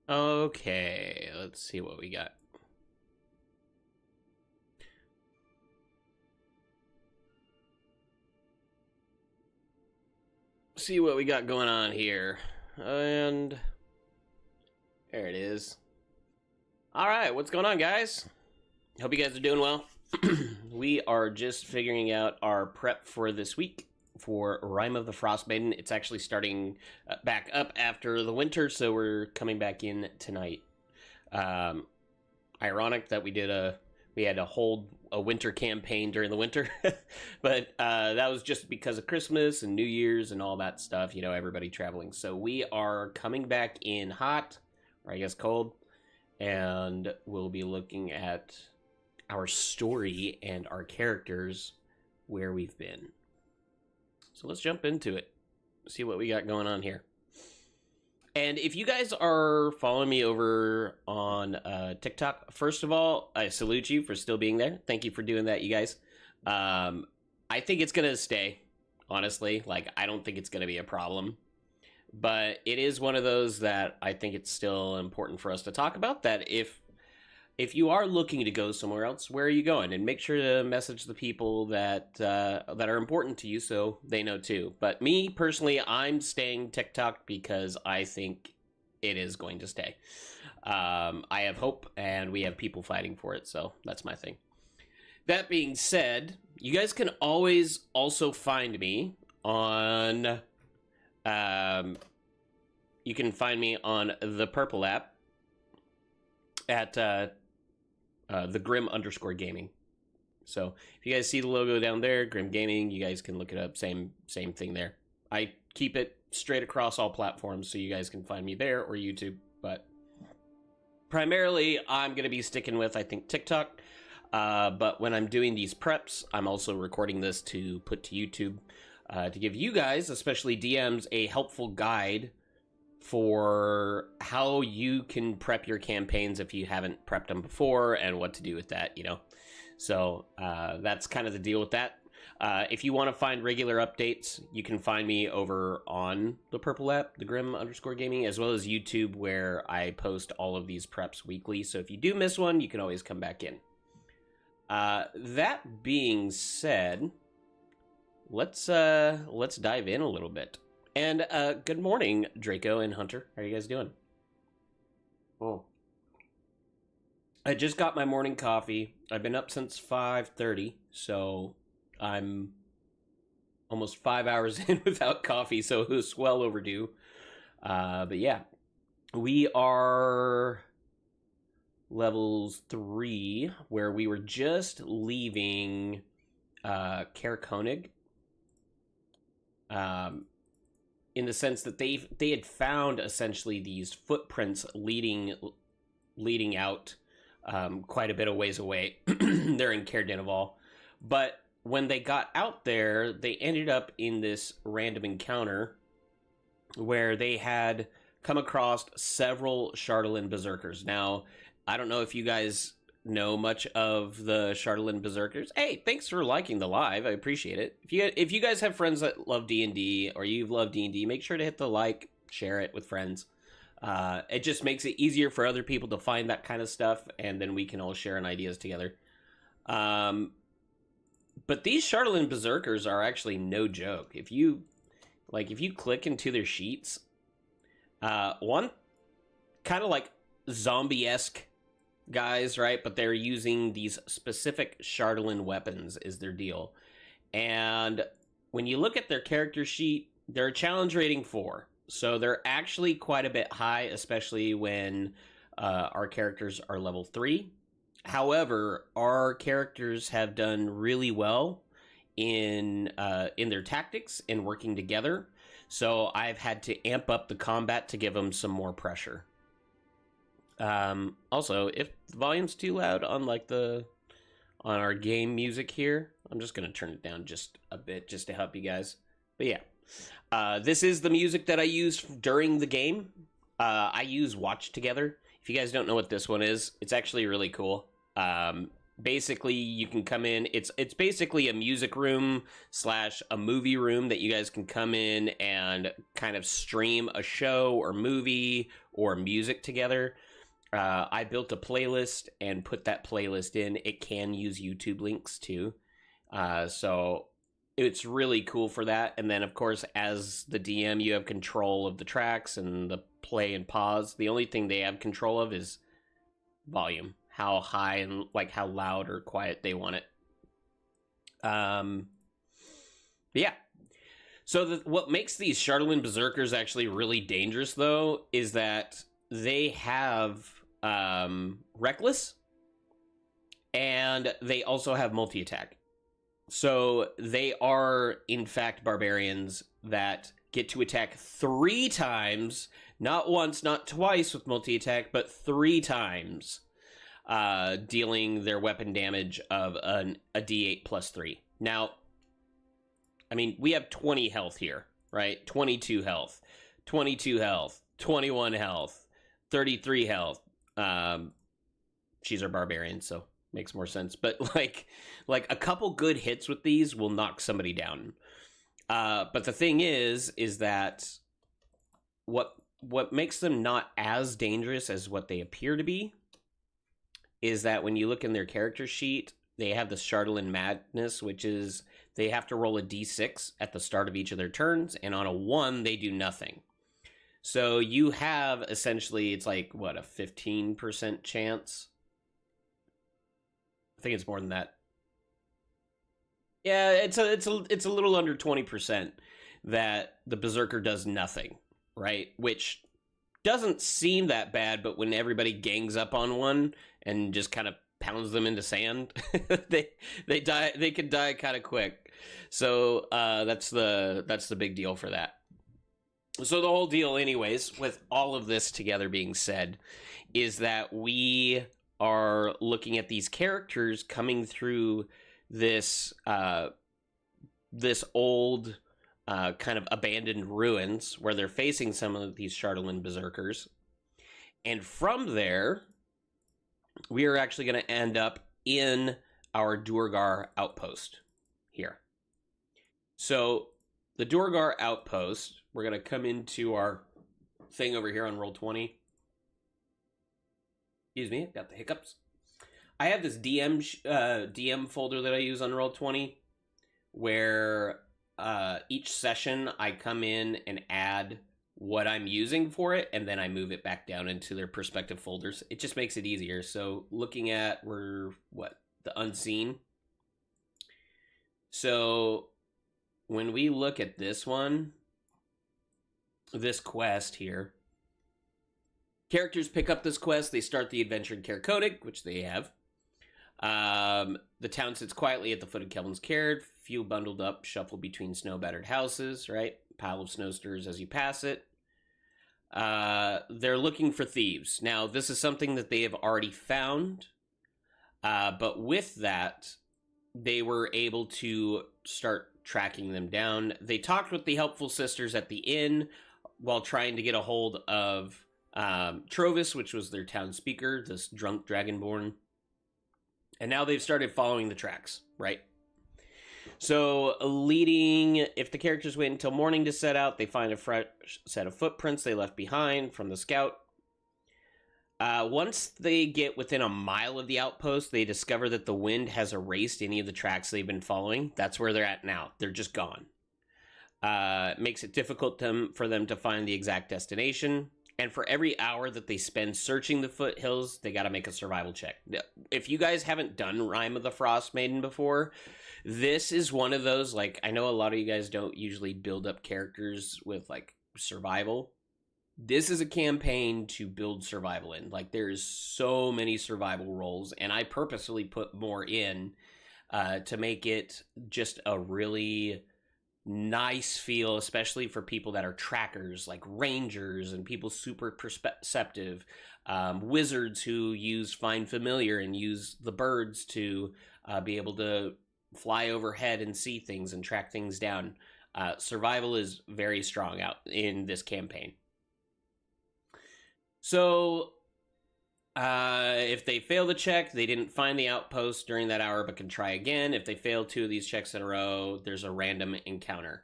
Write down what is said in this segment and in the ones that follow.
Okay, let's see what we got. See what we got going on here. And there it is. All right, what's going on, guys? Hope you guys are doing well. We are just figuring out our prep for this week for Rime of the Frost Maiden. It's actually starting back up after the winter, so we're coming back in tonight. Ironic that we had to hold a winter campaign during the winter, but that was just because of Christmas and New Year's and all that stuff. You know, everybody traveling. So we are coming back in hot, or I guess cold, and we'll be looking at our story and our characters, where we've been. So let's jump into it, see what we got going on here. And if you guys are following me over on TikTok, first of all, I salute you for still being there. Thank you for doing that, you guys. I think it's going to stay, honestly. Like, I don't think it's going to be a problem. But it is one of those that I think it's still important for us to talk about, that if you are looking to go somewhere else, where are you going? And make sure to message the people that that are important to you so they know too. But me, personally, I'm staying TikTok because I think it is going to stay. I have hope, and we have people fighting for it, so that's my thing. That being said, you guys can always also find me on... you can find me on the Purple app at... the Grim_gaming. So if you guys see the logo down there, Grim Gaming, you guys can look it up. Same thing there. I keep it straight across all platforms, so you guys can find me there or YouTube. But primarily, I'm going to be sticking with, I think, TikTok. But when I'm doing these preps, I'm also recording this to put to YouTube to give you guys, especially DMs, a helpful guide for how you can prep your campaigns if you haven't prepped them before, and what to do with that, you know. So that's kind of the deal with that. If you want to find regular updates, you can find me over on the Purple app, the Grim_gaming, as well as YouTube, where I post all of these preps weekly. So if you do miss one, you can always come back in. That being said, let's dive in a little bit. And good morning, Draco and Hunter. How are you guys doing? Oh, I just got my morning coffee. I've been up since 5:30, so I'm almost 5 hours in without coffee, so it was well overdue. But yeah, we are levels 3, where we were just leaving Kaer Konig. In the sense that they had found essentially these footprints leading out quite a bit of ways away. They're in Caer Dineval. But when they got out there, they ended up in this random encounter where they had come across several Chardalyn Berserkers. Now, I don't know if you guys know much of the Chardalyn Berserkers. Hey, thanks for liking the live. I appreciate it. If you guys have friends that love D&D, or you've loved D&D, make sure to hit the like, share it with friends. It just makes it easier for other people to find that kind of stuff, and then we can all share ideas together. But these Chardalyn Berserkers are actually no joke. If you click into their sheets, one kind of like zombie-esque guys, right? But they're using these specific Chardalyn weapons is their deal. And when you look at their character sheet, they're challenge rating 4. So they're actually quite a bit high, especially when our characters are level 3. However, our characters have done really well in their tactics and working together. So I've had to amp up the combat to give them some more pressure. Also, if the volume's too loud on on our game music here, I'm just gonna turn it down just a bit just to help you guys. But yeah, this is the music that I use during the game. I use Watch Together. If you guys don't know what this one is, it's actually really cool. basically you can come in. It's basically a music room slash a movie room that you guys can come in and kind of stream a show or movie or music together. I built a playlist and put that playlist in. It can use YouTube links too. So it's really cool for that. And then, of course, as the DM, you have control of the tracks and the play and pause. The only thing they have control of is volume, how high and like how loud or quiet they want it. Yeah. So what makes these Shardolin Berserkers actually really dangerous, though, is that they have Reckless, and they also have multi-attack. So they are, in fact, barbarians that get to attack 3 times, not once, not twice with multi-attack, but 3 times, dealing their weapon damage of a d8 plus 3. Now, I mean, we have 20 health here, right? 22 health, 22 health, 21 health, 33 health. She's our barbarian, so makes more sense. But like a couple good hits with these will knock somebody down. But the thing is that what makes them not as dangerous as what they appear to be is that when you look in their character sheet, they have the Shardolin Madness, which is they have to roll a d6 at the start of each of their turns, and on a 1, they do nothing. So you have essentially, it's like, what, a 15% chance? I think it's more than that. Yeah, it's a little under 20% that the Berserker does nothing, right? Which doesn't seem that bad, but when everybody gangs up on one and just kind of pounds them into sand, they die. They could die kind of quick. So that's the big deal for that. So the whole deal, anyways, with all of this together being said, is that we are looking at these characters coming through this this old kind of abandoned ruins where they're facing some of these Shardolin Berserkers. And from there, we are actually going to end up in our Duergar outpost here. So the Duergar outpost, we're going to come into our thing over here on Roll20. Excuse me, got the hiccups. I have this DM folder that I use on Roll20 where each session I come in and add what I'm using for it, and then I move it back down into their respective folders. It just makes it easier. So looking at, the Unseen. So when we look at this one, this quest here, characters pick up this quest, they start the adventure in Caird, which they have. The town sits quietly at the foot of Kelvin's Caird, few bundled up, shuffle between snow-battered houses, right? Pile of snow stirs as you pass it. They're looking for thieves. Now, this is something that they have already found, but with that, they were able to start tracking them down. They talked with the helpful sisters at the inn while trying to get a hold of Trovis, which was their town speaker, this drunk dragonborn. And now they've started following the tracks, right? So if the characters wait until morning to set out, they find a fresh set of footprints they left behind from the scout. Once they get within a mile of the outpost, they discover that the wind has erased any of the tracks they've been following. That's where they're at now. They're just gone. It makes it difficult for them to find the exact destination. And for every hour that they spend searching the foothills, they got to make a survival check. If you guys haven't done Rime of the Frost Maiden before, this is one of those, like, I know a lot of you guys don't usually build up characters with, like, survival. This is a campaign to build survival in. Like, there's so many survival roles, and I purposely put more in to make it just a really nice feel, especially for people that are trackers, like rangers and people super perceptive, wizards who use Find Familiar and use the birds to be able to fly overhead and see things and track things down. Survival is very strong out in this campaign. So If they fail the check, they didn't find the outpost during that hour, but can try again. If they fail 2 of these checks in a row, there's a random encounter,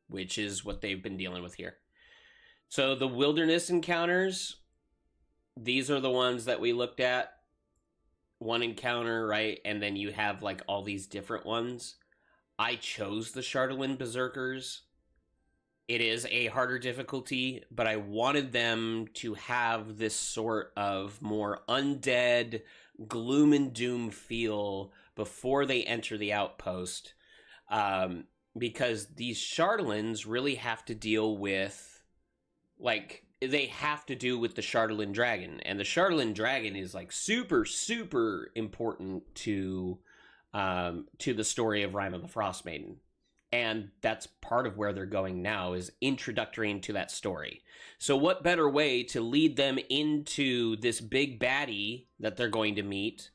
which is what they've been dealing with here. So the wilderness encounters, these are the ones that we looked at. One encounter, right? And then you have like all these different ones. I chose the Chardalyn Berserkers. It is a harder difficulty, but I wanted them to have this sort of more undead, gloom and doom feel before they enter the outpost. Because these Chardalyn's really have to deal with, like, they have to do with the Chardalyn Dragon. And the Chardalyn Dragon is, like, super, super important to the story of Rime of the Frost Maiden. And that's part of where they're going now, is introductory into that story. So what better way to lead them into this big baddie that they're going to meet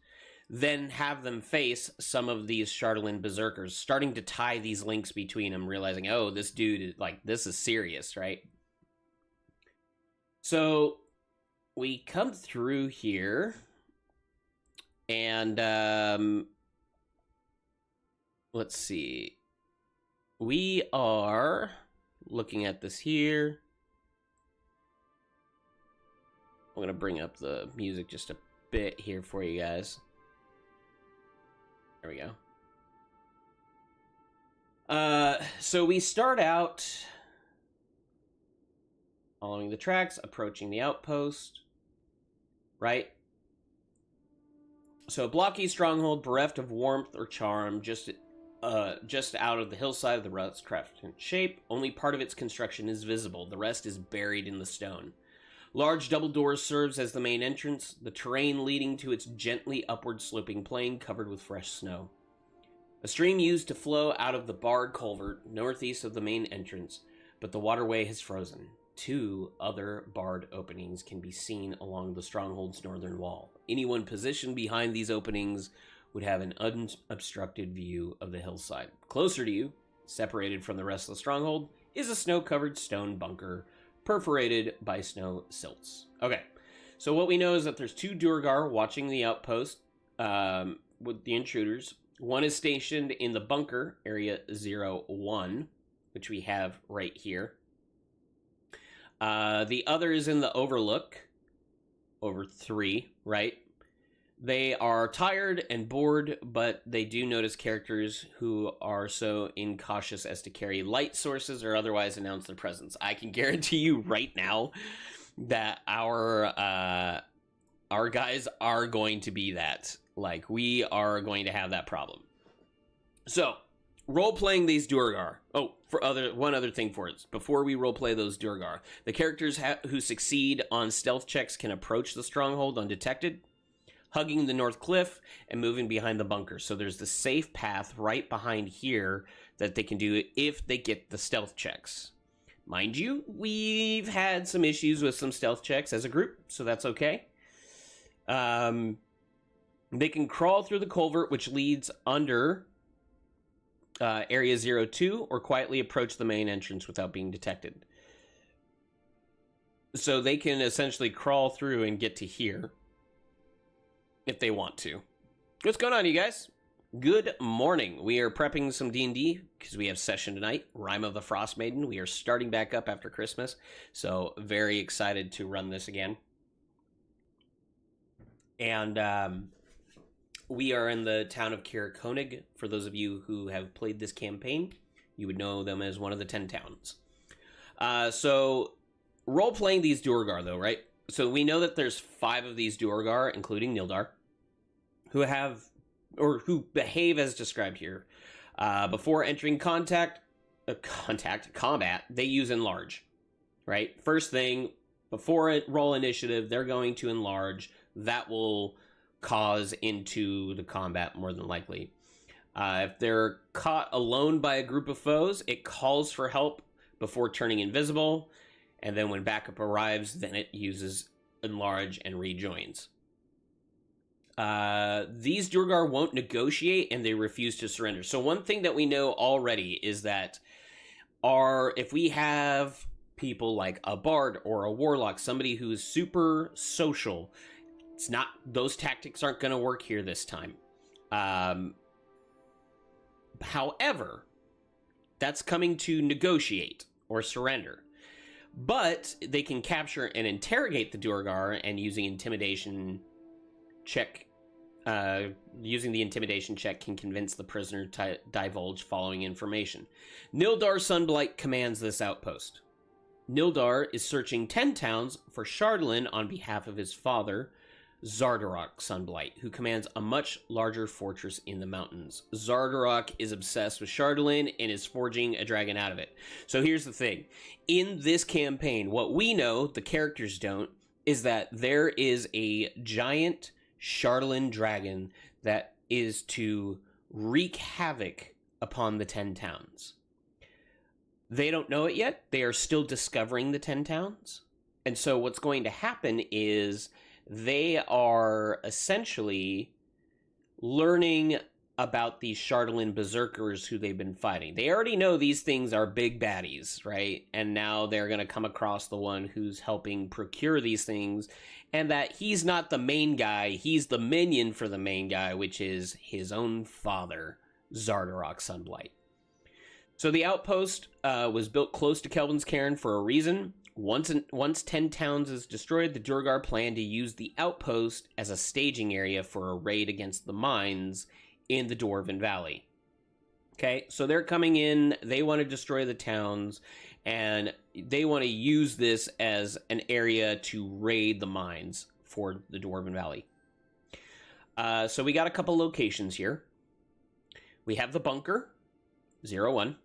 than have them face some of these Chardalyn Berserkers, starting to tie these links between them, realizing, oh, this dude is, like, this is serious, right? So we come through here, and let's see. We are looking at this here. I'm going to bring up the music just a bit here for you guys. There we go. So we start out following the tracks, approaching the outpost, right? So a blocky stronghold bereft of warmth or charm, just out of the hillside of the rust-crafted shape. Only part of its construction is visible. The rest is buried in the stone. Large double doors serves as the main entrance, the terrain leading to its gently upward-sloping plain covered with fresh snow. A stream used to flow out of the barred culvert northeast of the main entrance, but the waterway has frozen. 2 other barred openings can be seen along the stronghold's northern wall. Anyone positioned behind these openings would have an unobstructed view of the hillside. Closer to you, separated from the rest of the stronghold, is a snow-covered stone bunker perforated by snow silts. Okay, so what we know is that there's 2 Duergar watching the outpost with the intruders. One is stationed in the bunker, area 01, which we have right here. The other is in the overlook, over 3, right? They are tired and bored, but they do notice characters who are so incautious as to carry light sources or otherwise announce their presence. I can guarantee you right now that our guys are going to be that. Like, we are going to have that problem. So, role-playing these Duergar. Oh, one other thing for it. Before we role-play those Duergar, the characters who succeed on stealth checks can approach the stronghold undetected, hugging the north cliff and moving behind the bunker. So there's the safe path right behind here that they can do if they get the stealth checks. Mind you, we've had some issues with some stealth checks as a group, so that's okay. They can crawl through the culvert, which leads under area 02, or quietly approach the main entrance without being detected. So they can essentially crawl through and get to here if they want to. What's going on, you guys? Good morning. We are prepping some D&D because we have session tonight. Rime of the Frost Maiden. We are starting back up after Christmas, so very excited to run this again. And we are in the town of Caer Konig. For those of you who have played this campaign, you would know them as one of the 10 towns. So role-playing these Duergar, though, right? So we know that there's 5 of these Duergar, including Nildar, who have, or who behave as described here. Before entering combat, they use enlarge, right? First thing, before it roll initiative, they're going to enlarge. That will cause into the combat more than likely. If they're caught alone by a group of foes, it calls for help before turning invisible. And then when backup arrives, then it uses enlarge and rejoins. These Duergar won't negotiate, and they refuse to surrender. So one thing that we know already is that if we have people like a bard or a warlock, somebody who's super social, It's not, those tactics aren't going to work here this time. However, that's coming to negotiate or surrender. But they can capture and interrogate the Duergar, and using intimidation check, using the intimidation check can convince the prisoner to divulge following information. Nildar Sunblight commands this outpost. Nildar is searching 10 towns for Chardalyn on behalf of his father, Zardarok Sunblight, who commands a much larger fortress in the mountains. Zardarok is obsessed with Chardalyn and is forging a dragon out of it. So here's the thing. In this campaign, what we know, the characters don't, is that there is a giant Chardalyn dragon that is to wreak havoc upon the 10 towns. They don't know it yet. They are still discovering the 10 towns. And so what's going to happen is they are essentially learning about these Chardalyn berserkers who they've been fighting. They already know these things are big baddies, right? And now they're going to come across the one who's helping procure these things, and that he's not the main guy, he's the minion for the main guy, which is his own father, Zardarok Sunblight. So the outpost was built close to Kelvin's Cairn for a reason. Once 10 towns is destroyed, the Duergar plan to use the outpost as a staging area for a raid against the mines in the Dwarven Valley. Okay, so they're coming in, they want to destroy the towns, and they want to use this as an area to raid the mines for the Dwarven Valley. So we got a couple locations here. We have the bunker, 01.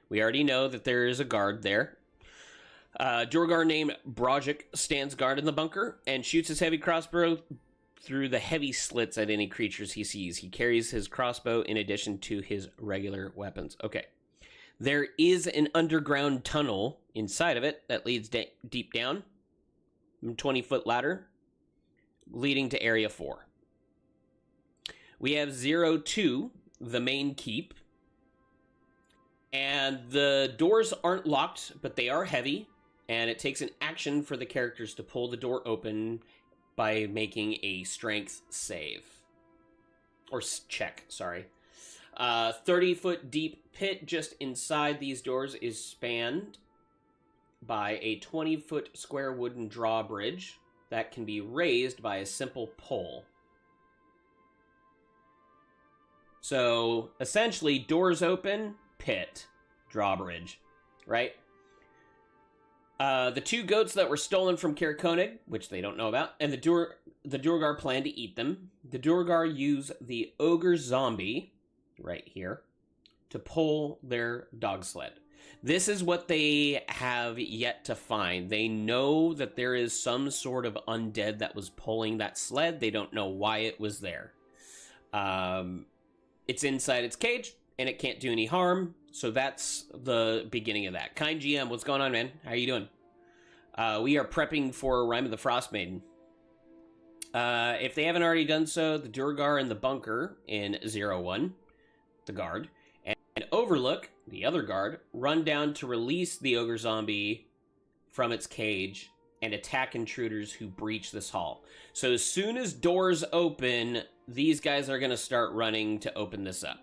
We already know that there is a guard there. Duergar named Brojik stands guard in the bunker and shoots his heavy crossbow through the heavy slits at any creatures he sees. He carries his crossbow in addition to his regular weapons. Okay. There is an underground tunnel inside of it that leads deep down. 20-foot ladder leading to Area 4. We have 02, the main keep. And the doors aren't locked, but they are heavy. And it takes an action for the characters to pull the door open by making a strength save. Or check, sorry. 30-foot deep pit just inside these doors is spanned by a 20-foot square wooden drawbridge that can be raised by a simple pull. So, essentially, doors open, pit, drawbridge, right? The 2 goats that were stolen from Caer Konig, which they don't know about, and the Duergar plan to eat them. The Duergar use the ogre zombie, right here, to pull their dog sled. This is what they have yet to find. They know that there is some sort of undead that was pulling that sled. They don't know why it was there. It's inside its cage, and it can't do any harm. So that's the beginning of that. Kind GM, what's going on, man? How are you doing? We are prepping for Rime of the Frost Miaden. If they haven't already done so, the Duergar in the bunker in 01, the guard, and Overlook, the other guard, run down to release the ogre zombie from its cage and attack intruders who breach this hall. So as soon as doors open, these guys are going to start running to open this up.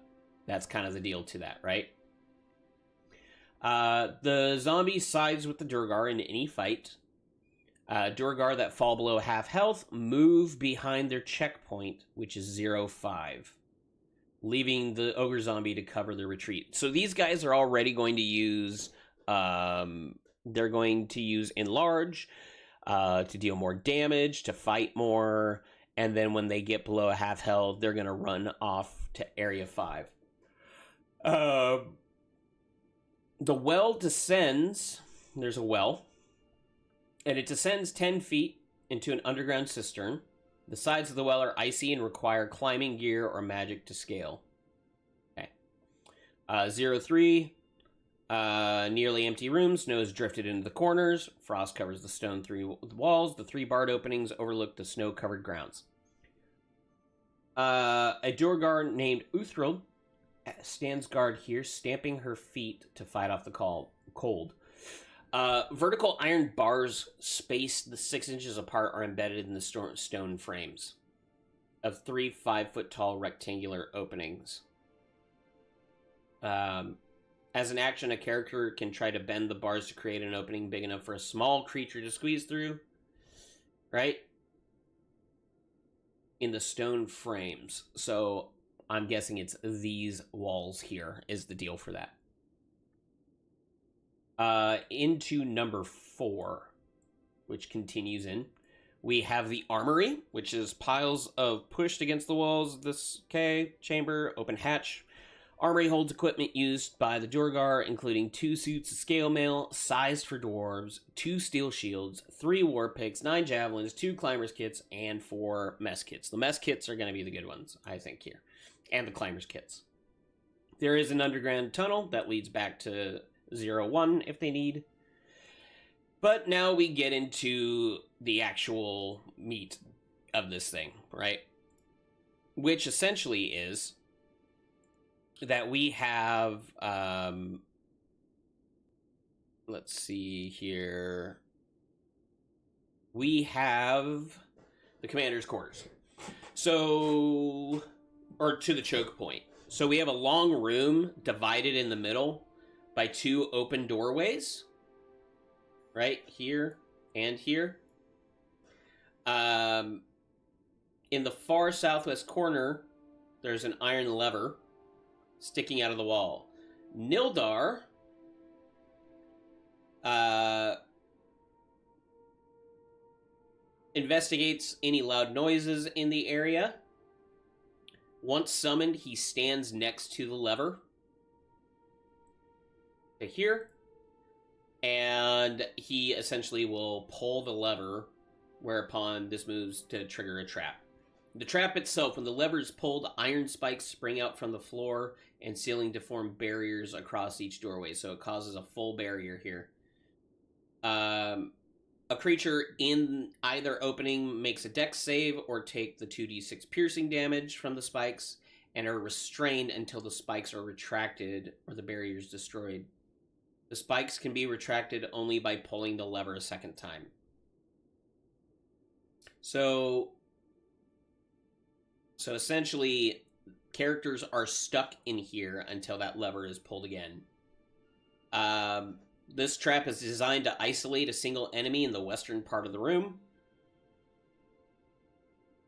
That's kind of the deal to that, right? The zombie sides with the Duergar in any fight. Duergar that fall below half health move behind their checkpoint, which is 05, leaving the ogre zombie to cover the retreat. So these guys are already going to use, they're going to use Enlarge to deal more damage, to fight more, and then when they get below a half health, they're going to run off to Area 5. The well descends, there's a well, and it descends 10 feet into an underground cistern. The sides of the well are icy and require climbing gear or magic to scale. Okay. 03, nearly empty room, snow is drifted into the corners, frost covers the stone through the walls, the 3 barred openings overlook the snow-covered grounds. A Duergar named Uthril stands guard here, stamping her feet to fight off the cold. Vertical iron bars spaced the 6 inches apart are embedded in the stone frames of 3 5-foot tall rectangular openings. As an action, a character can try to bend the bars to create an opening big enough for a small creature to squeeze through. Right? In the stone frames. So I'm guessing it's these walls here is the deal for that. Into number 4, which continues in. We have the armory, which is piles of pushed against the walls of this chamber, open hatch. Armory holds equipment used by the Duergar, including 2 suits of scale mail, sized for dwarves, 2 steel shields, 3 war picks, 9 javelins, 2 climbers kits, and 4 mess kits. The mess kits are going to be the good ones, I think, here. And the climbers kits. There is an underground tunnel that leads back to 0-1 if they need. But now we get into the actual meat of this thing, right? Which essentially is that we have, let's see here. We have the commander's quarters. So, or to the choke point. So we have a long room divided in the middle by 2 open doorways. Right here and here. In the far southwest corner, there's an iron lever sticking out of the wall. Nildar investigates any loud noises in the area. Once summoned, he stands next to the lever. Here. And he essentially will pull the lever, whereupon this moves to trigger a trap. The trap itself, when the lever is pulled, iron spikes spring out from the floor and ceiling to form barriers across each doorway, so it causes a full barrier here. A creature in either opening makes a dex save or take the 2d6 piercing damage from the spikes and are restrained until the spikes are retracted or the barrier is destroyed. The spikes can be retracted only by pulling the lever a second time. So essentially, characters are stuck in here until that lever is pulled again. This trap is designed to isolate a single enemy in the western part of the room,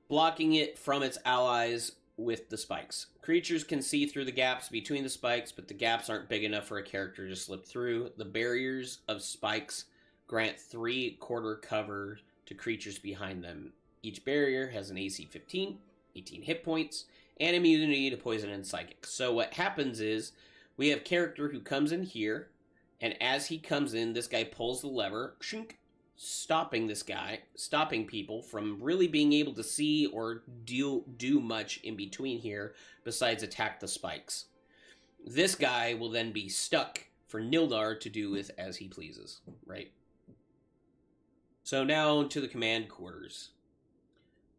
blocking it from its allies with the spikes. Creatures can see through the gaps between the spikes, but the gaps aren't big enough for a character to slip through. The barriers of spikes grant 3/4 cover to creatures behind them. Each barrier has an AC 15, 18 hit points, and immunity to poison and psychic. So what happens is, we have a character who comes in here, and as he comes in, this guy pulls the lever, stopping people from really being able to see or do much in between here besides attack the spikes. This guy will then be stuck for Nildar to do with as he pleases, right? So now to the command quarters.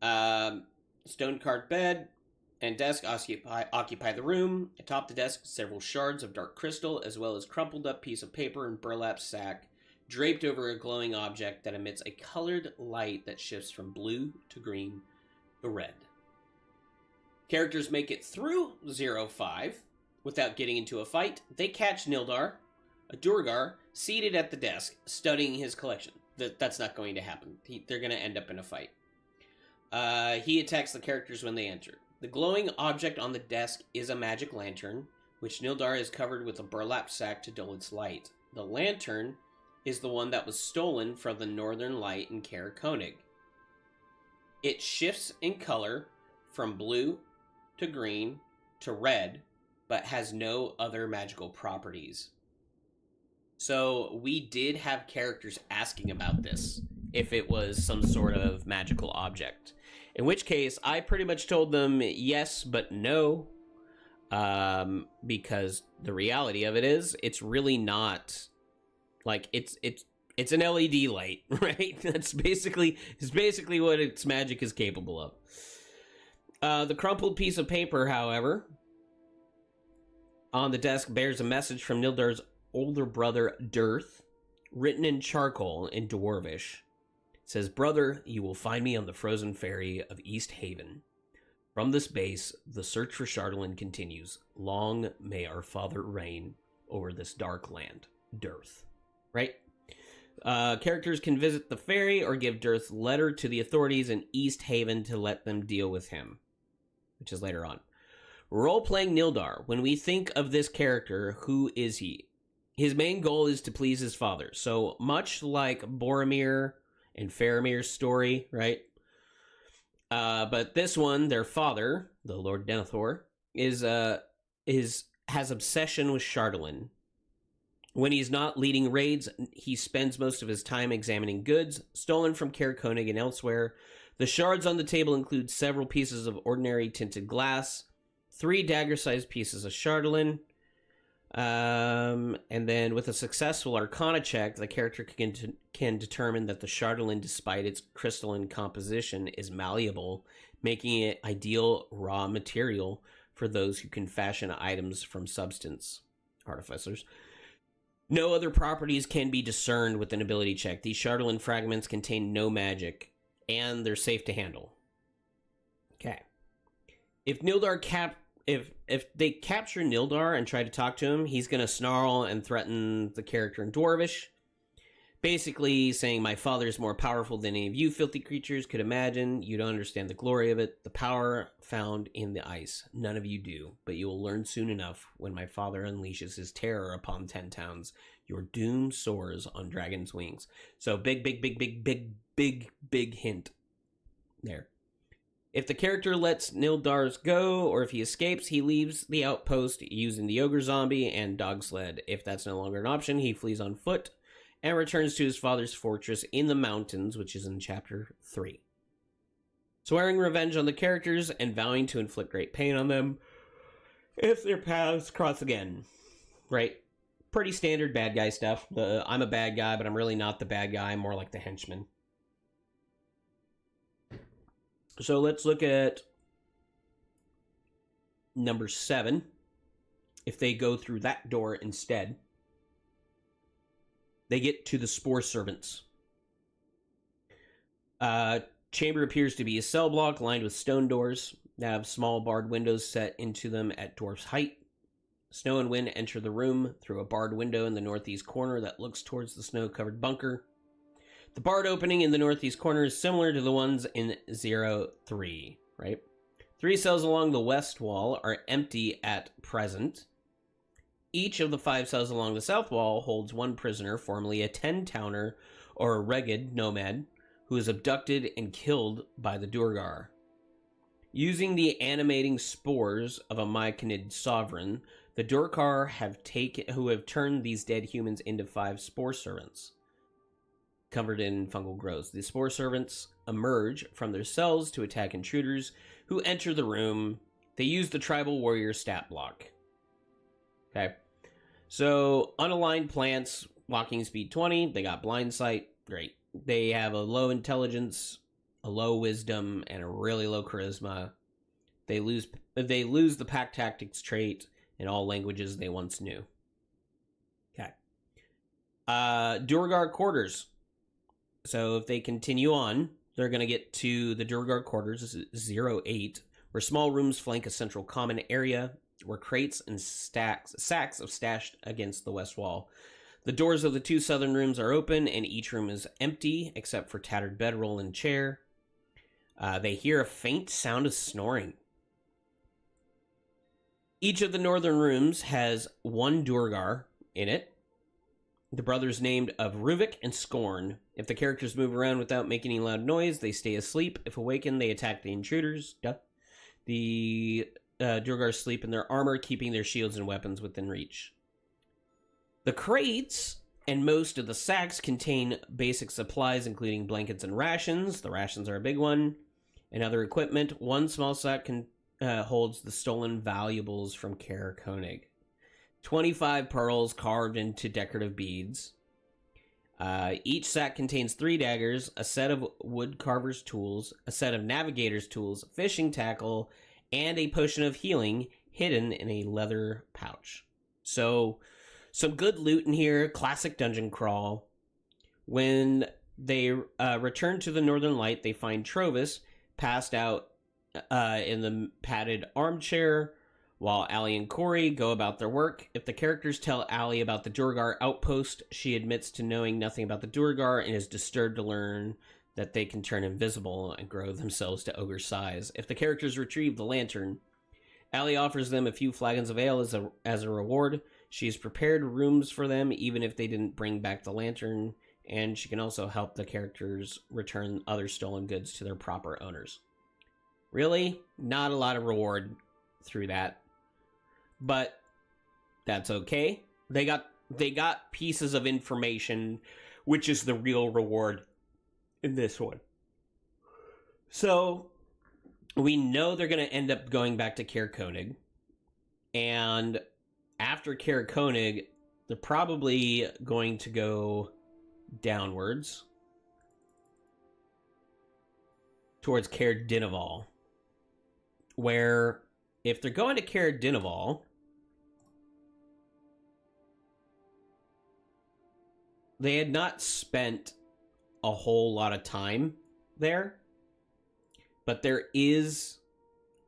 Stone-carved bed and desk occupy the room. Atop the desk, several shards of dark crystal, as well as crumpled up piece of paper and burlap sack draped over a glowing object that emits a colored light that shifts from blue to green to red. Characters make it through 0-5 without getting into a fight. They catch Nildar, a Duergar, seated at the desk, studying his collection. That's not going to happen. They're going to end up in a fight. He attacks the characters when they enter. The glowing object on the desk is a magic lantern, which Nildar is covered with a burlap sack to dull its light. The lantern is the one that was stolen from the Northern Light in Kaer Konig. It shifts in color from blue to green to red, but has no other magical properties. So we did have characters asking about this, if it was some sort of magical object. In which case, I pretty much told them yes, but no. Because the reality of it is, it's really not... Like, it's an LED light, right? It's basically what its magic is capable of. The crumpled piece of paper, however, on the desk bears a message from Nildar's older brother, Dearth, written in charcoal in Dwarvish. It says, "Brother, you will find me on the frozen ferry of East Haven. From this base, the search for Chardalyn continues. Long may our father reign over this dark land." Dearth. Right? Characters can visit the ferry or give Dearth's letter to the authorities in East Haven to let them deal with him, which is later on. Role-playing Nildar. When we think of this character, who is he? His main goal is to please his father. So much like Boromir and Faramir's story, right? But this one, their father, the Lord Denethor, has obsession with Chardalyn. When he's not leading raids, he spends most of his time examining goods stolen from Caer Konig and elsewhere. The shards on the table include several pieces of ordinary tinted glass, 3 dagger-sized pieces of Chardalyn, and then with a successful Arcana check, the character can determine that the Chardalyn, despite its crystalline composition, is malleable, making it ideal raw material for those who can fashion items from substance. Artificers. No other properties can be discerned with an ability check. These Chardalyn fragments contain no magic, and they're safe to handle. Okay. If they capture Nildar and try to talk to him, he's going to snarl and threaten the character in Dwarvish, basically saying, "My father is more powerful than any of you filthy creatures could imagine. You don't understand the glory of it, the power found in the ice. None of you do, but you will learn soon enough when my father unleashes his terror upon 10 towns. Your doom soars on dragon's wings." So big hint there. If the character lets Nildars go, or if he escapes, he leaves the outpost using the ogre zombie and dog sled. If that's no longer an option, he flees on foot and returns to his father's fortress in the mountains, which is in Chapter 3. Swearing revenge on the characters and vowing to inflict great pain on them if their paths cross again. Right? Pretty standard bad guy stuff. I'm a bad guy, but I'm really not the bad guy. I'm more like the henchman. So let's look at number 7. If they go through that door instead, they get to the Spore Servants. Chamber appears to be a cell block lined with stone doors that have small barred windows set into them at dwarf's height. Snow and wind enter the room through a barred window in the northeast corner that looks towards the snow-covered bunker. The barred opening in the northeast corner is similar to the ones in 0-3, right? 3 cells along the west wall are empty at present. Each of the 5 cells along the south wall holds 1 prisoner, formerly a 10-towner or a Reged nomad, who is abducted and killed by the Durgar. Using the animating spores of a Myconid sovereign, the Durgar who have turned these dead humans into 5 spore servants, covered in fungal growths. The spore servants emerge from their cells to attack intruders who enter the room. They use the tribal warrior stat block. Okay. So, unaligned plants, walking speed 20. They got blind sight. Great. They have a low intelligence, a low wisdom, and a really low charisma. They lose the pack tactics trait in all languages they once knew. Okay. Durgar quarters. So if they continue on, they're going to get to the Durgar quarters. This is 0-8, where small rooms flank a central common area where crates and sacks of stashed against the west wall. The doors of the 2 southern rooms are open, and each room is empty except for tattered bedroll and chair. They hear a faint sound of snoring. Each of the northern rooms has 1 Durgar in it. The brothers named of Ruvik and Scorn. If the characters move around without making any loud noise, they stay asleep. If awakened, they attack the intruders. Duh. The Durgar sleep in their armor, keeping their shields and weapons within reach. The crates and most of the sacks contain basic supplies, including blankets and rations. The rations are a big one. And other equipment. 1 small sack holds the stolen valuables from Caer Konig. 25 pearls carved into decorative beads. Each sack contains 3 daggers, a set of wood carver's tools, a set of navigator's tools, fishing tackle, and a potion of healing hidden in a leather pouch. So, some good loot in here. Classic dungeon crawl. When they return to the Northern Light, they find Trovis passed out in the padded armchair, while Allie and Corey go about their work. If the characters tell Allie about the Durgar outpost, she admits to knowing nothing about the Durgar and is disturbed to learn that they can turn invisible and grow themselves to ogre size. If the characters retrieve the lantern, Allie offers them a few flagons of ale as a reward. She has prepared rooms for them, even if they didn't bring back the lantern, and she can also help the characters return other stolen goods to their proper owners. Really, not a lot of reward through that, but that's okay. They got pieces of information, which is the real reward in this one. So we know they're going to end up going back to Kaer Konig, and after Kaer Konig, they're probably going to go downwards towards Caer Dineval, where if they're going to Caer Dineval, they had not spent a whole lot of time there, but there is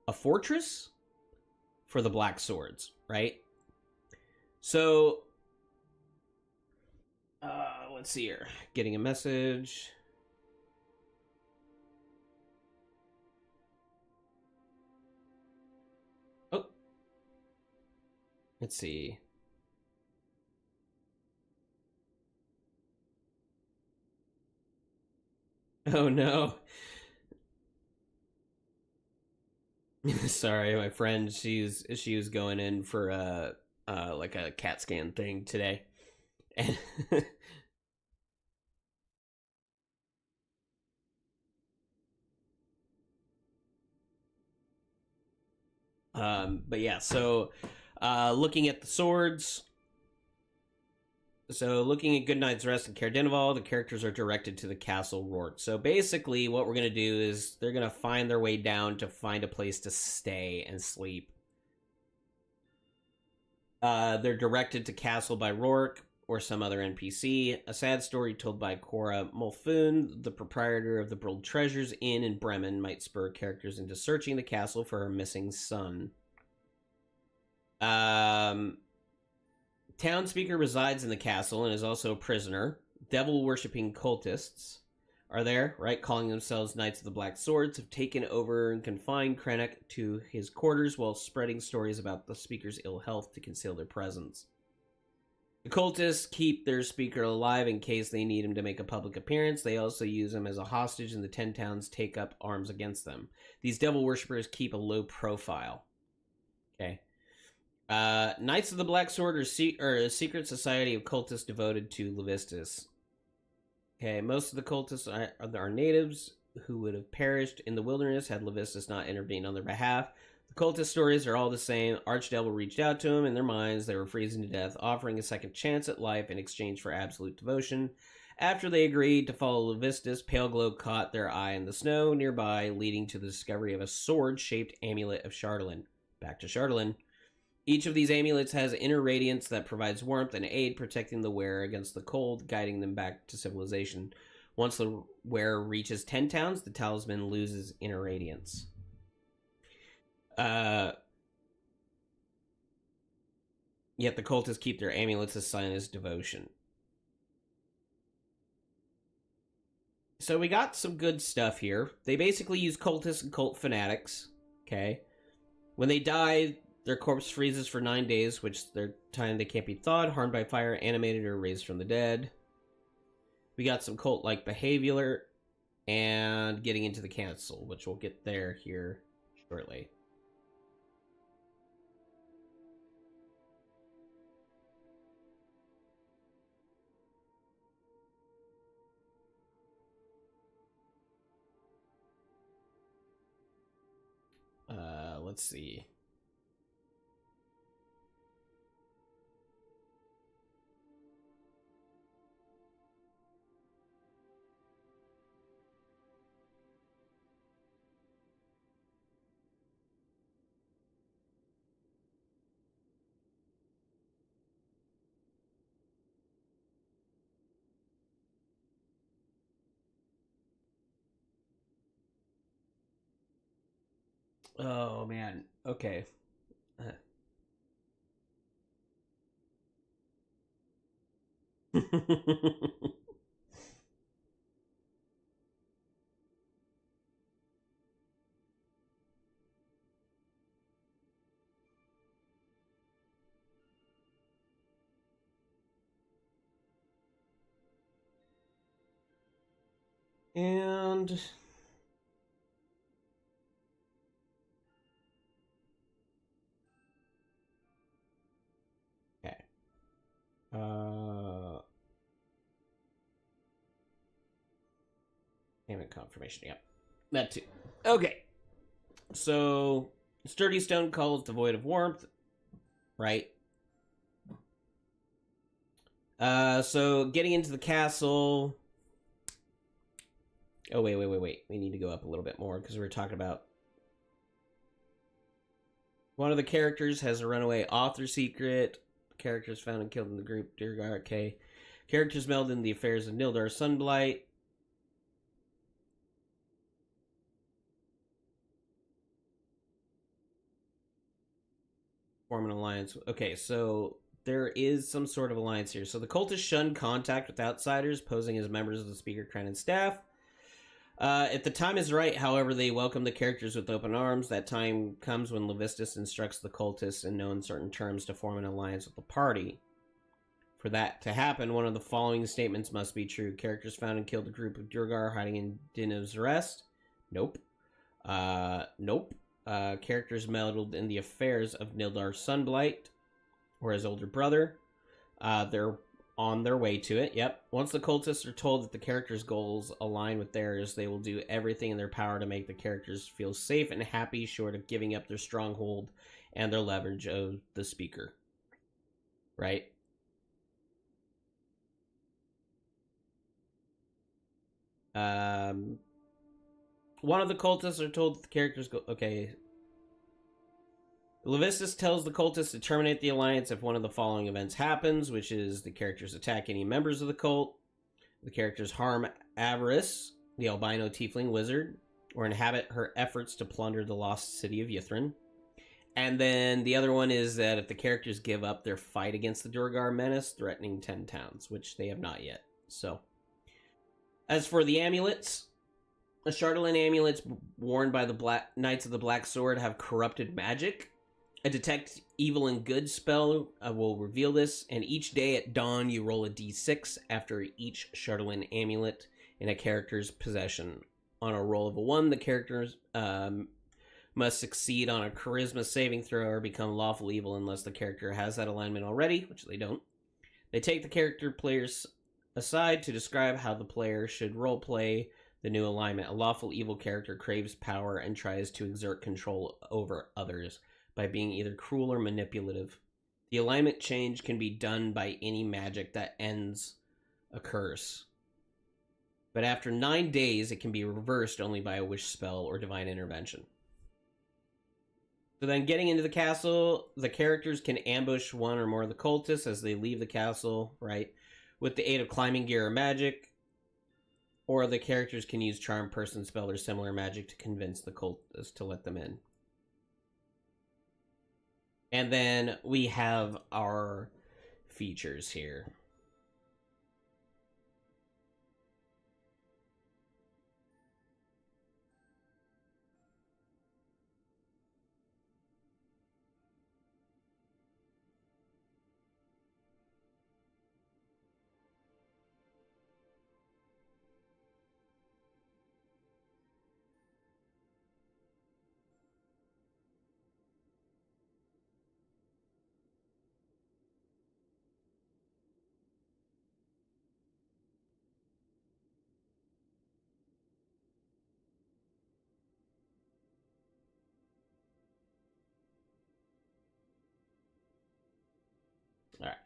a fortress for the Black Swords, right? So, let's see here. Getting a message. Oh. Let's see. Oh no. Sorry, my friend, she was going in for like a CAT scan thing today. And but yeah, so looking at the swords. So looking at Goodnight's Rest and Caer Dineval, the characters are directed to the Castle Rourke. So basically what we're going to do is they're going to find their way down to find a place to stay and sleep. They're directed to Castle by Rourke or some other NPC. A sad story told by Cora Mulfoon, the proprietor of the Brold Treasures Inn in Bremen, might spur characters into searching the castle for her missing son. Townspeaker resides in the castle and is also a prisoner. Devil-worshipping cultists are there, right? Calling themselves Knights of the Black Swords, have taken over and confined Krennic to his quarters while spreading stories about the speaker's ill health to conceal their presence. The cultists keep their speaker alive in case they need him to make a public appearance. They also use him as a hostage, and the 10 towns take up arms against them. These devil worshippers keep a low profile. Okay. Knights of the Black Sword are a secret society of cultists devoted to Levistus. Okay, most of the cultists are natives who would have perished in the wilderness had Levistus not intervened on their behalf. The cultist stories are all the same. Archdevil reached out to them. In their minds, they were freezing to death, offering a second chance at life in exchange for absolute devotion. After they agreed to follow Levistus, Pale Glow caught their eye in the snow nearby, leading to the discovery of a sword-shaped amulet of Chardalyn. Back to Chardalyn. Each of these amulets has inner radiance that provides warmth and aid, protecting the wearer against the cold, guiding them back to civilization. Once the wearer reaches 10 towns, the talisman loses inner radiance. Yet the cultists keep their amulets as sign as devotion. So we got some good stuff here. They basically use cultists and cult fanatics. Okay. When they die, their corpse freezes for 9 days, which their time they can't be thawed, harmed by fire, animated, or raised from the dead. We got some cult-like behavior and getting into the castle, which we'll get there here shortly. Let's see. Oh man. Okay. And okay. Uh Payment confirmation. Yep. That too. Okay. So sturdy stone calls devoid of warmth, right? So getting into the castle. Oh wait. We need to go up a little bit more because we were talking about one of the characters has a runaway author secret. Characters found and killed in the group. Dear God, okay. Characters melded in the affairs of Nildar Sunblight. Form an alliance. Okay, so there is some sort of alliance here. So the cultists shun contact with outsiders, posing as members of the Speaker Crown and staff. If the time is right, however, they welcome the characters with open arms. That time comes when Levistus instructs the cultists in no uncertain terms to form an alliance with the party. For that to happen, one of the following statements must be true. Characters found and killed a group of Durgar hiding in Dinev's Rest. Nope. Nope. Characters meddled in the affairs of Nildar Sunblight, or his older brother. They're on their way to it. Yep. Once the cultists are told that the characters' goals align with theirs, they will do everything in their power to make the characters feel safe and happy, short of giving up their stronghold and their leverage of the speaker. Right? One of the cultists are told that the characters go. Okay. Levistus tells the cultists to terminate the alliance if one of the following events happens, which is the characters attack any members of the cult, the characters harm Avarice, the albino tiefling wizard, or inhabit her efforts to plunder the lost city of Yithrin. And then the other one is that if the characters give up their fight against the Durgar menace, threatening 10 towns, which they have not yet. So, as for the amulets, the Chardolin amulets worn by the Knights of the Black Sword have corrupted magic. A detect evil and good spell will reveal this, and each day at dawn you roll a d6 after each Chardolin amulet in a character's possession. On a roll of a 1, the characters must succeed on a charisma saving throw or become lawful evil unless the character has that alignment already, which they don't. They take the character players aside to describe how the player should roleplay the new alignment. A lawful evil character craves power and tries to exert control over others by being either cruel or manipulative. The alignment change can be done by any magic that ends a curse. But after 9 days, it can be reversed only by a wish spell or divine intervention. So then getting into the castle, the characters can ambush one or more of the cultists as they leave the castle, right? With the aid of climbing gear or magic. Or the characters can use charm, person spell, or similar magic to convince the cultists to let them in. And then we have our features here. All right.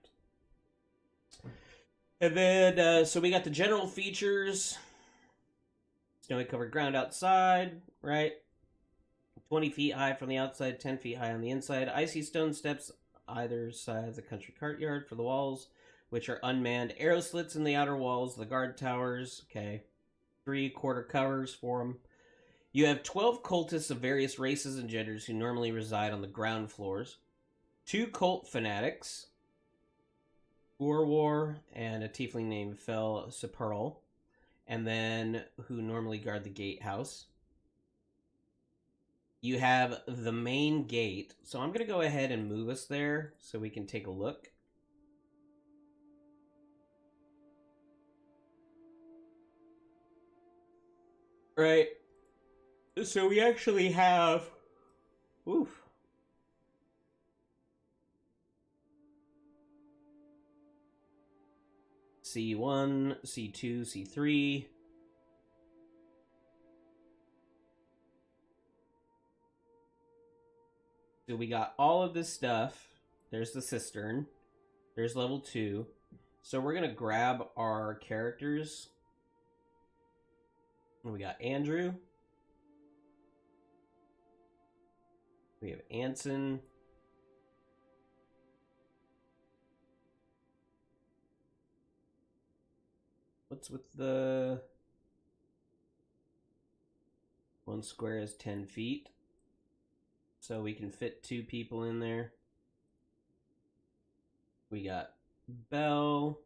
And then, so we got the general features. Snowy covered ground outside, right? 20 feet high from the outside, 10 feet high on the inside. Icy stone steps either side of the country courtyard for the walls, which are unmanned. Arrow slits in the outer walls, the guard towers. Okay. 3-quarter covers for them. You have 12 cultists of various races and genders who normally reside on the ground floors, 2 cult fanatics, War, and a tiefling named Fel Separl, and then who normally guard the gatehouse. You have the main gate, so I'm going to go ahead and move us there so we can take a look. Right. So we actually have... Oof. C1, C2, C3. So we got all of this stuff. There's the cistern. There's level 2. So we're going to grab our characters. We got Andrew. We have Anson. What's with the... 1 square is 10 feet. So we can fit 2 people in there. We got Belle.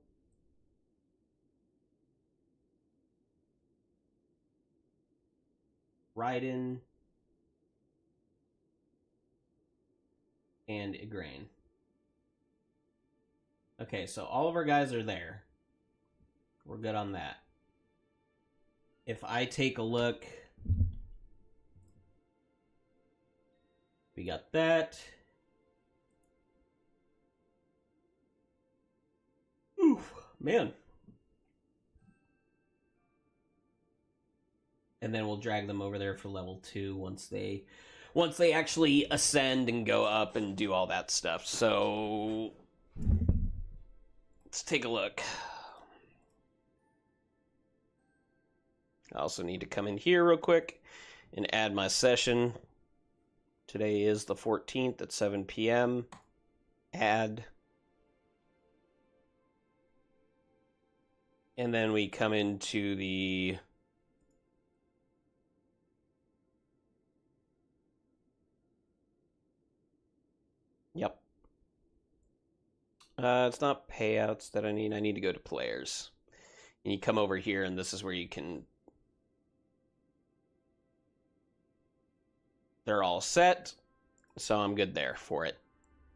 Raiden. And Igraine. Okay, so all of our guys are there. We're good on that. If I take a look, we got that. Oof, man. And then we'll drag them over there for level 2 once they actually ascend and go up and do all that stuff. So let's take a look. I also need to come in here real quick and add my session. Today is the 14th at 7 p.m. Add. And then we come into the... Yep. It's not payouts that I need. I need to go to players. And you come over here, and this is where you can... They're all set, so I'm good there for it.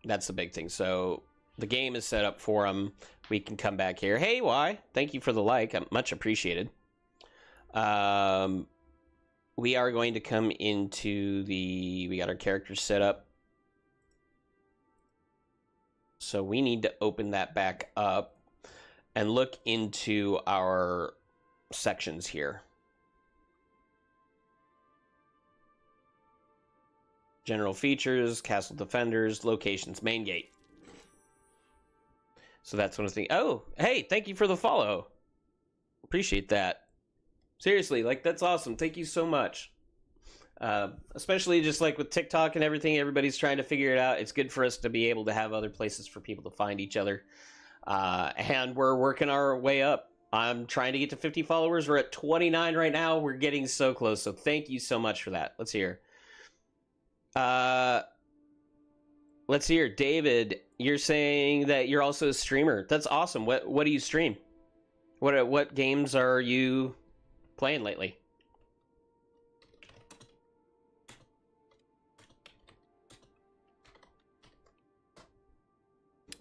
That's the big thing. So the game is set up for them. We can come back here. Hey, Y, thank you for the like. Much appreciated. We are going to come into the... We got our characters set up. So we need to open that back up and look into our sections here. General features, castle defenders, locations, main gate. So that's one of the things. Oh, hey, thank you for the follow. Appreciate that. Seriously, like, that's awesome. Thank you so much. Especially just like with TikTok and everything, everybody's trying to figure it out. It's good for us to be able to have other places for people to find each other. And we're working our way up. I'm trying to get to 50 followers. We're at 29 right now. We're getting so close. So thank you so much for that. Let's hear. Let's hear. David, you're saying that you're also a streamer. That's awesome. What do you stream? What games are you playing lately?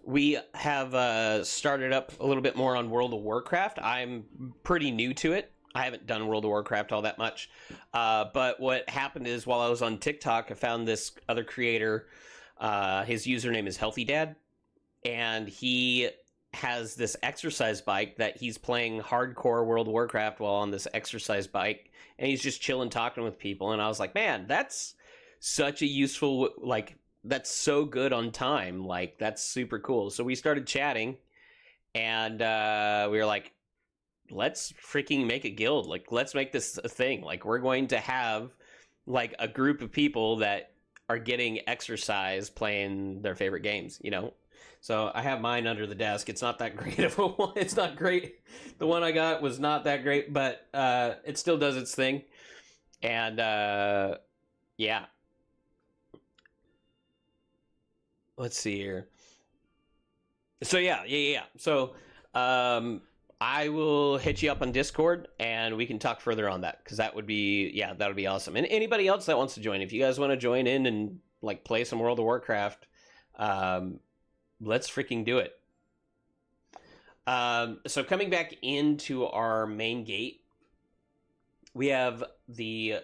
We have started up a little bit more on World of Warcraft. I'm pretty new to it. I haven't done World of Warcraft all that much. But what happened is while I was on TikTok, I found this other creator. His username is Healthy Dad. And he has this exercise bike that he's playing hardcore World of Warcraft while on this exercise bike. And he's just chilling, talking with people. And I was like, man, that's such a useful, like... That's so good on time. Like, that's super cool. So we started chatting, and we were like, let's freaking make a guild. Like, let's make this a thing. Like, we're going to have, like, a group of people that are getting exercise playing their favorite games, you know? So I have mine under the desk. It's not that great of a one. It's not great. The one I got was not that great, but it still does its thing. And yeah, let's see here. So yeah. So I will hit you up on Discord and we can talk further on that because that would be awesome. And anybody else that wants to join, if you guys want to join in and like play some World of Warcraft, let's freaking do it. So coming back into our main gate, we have the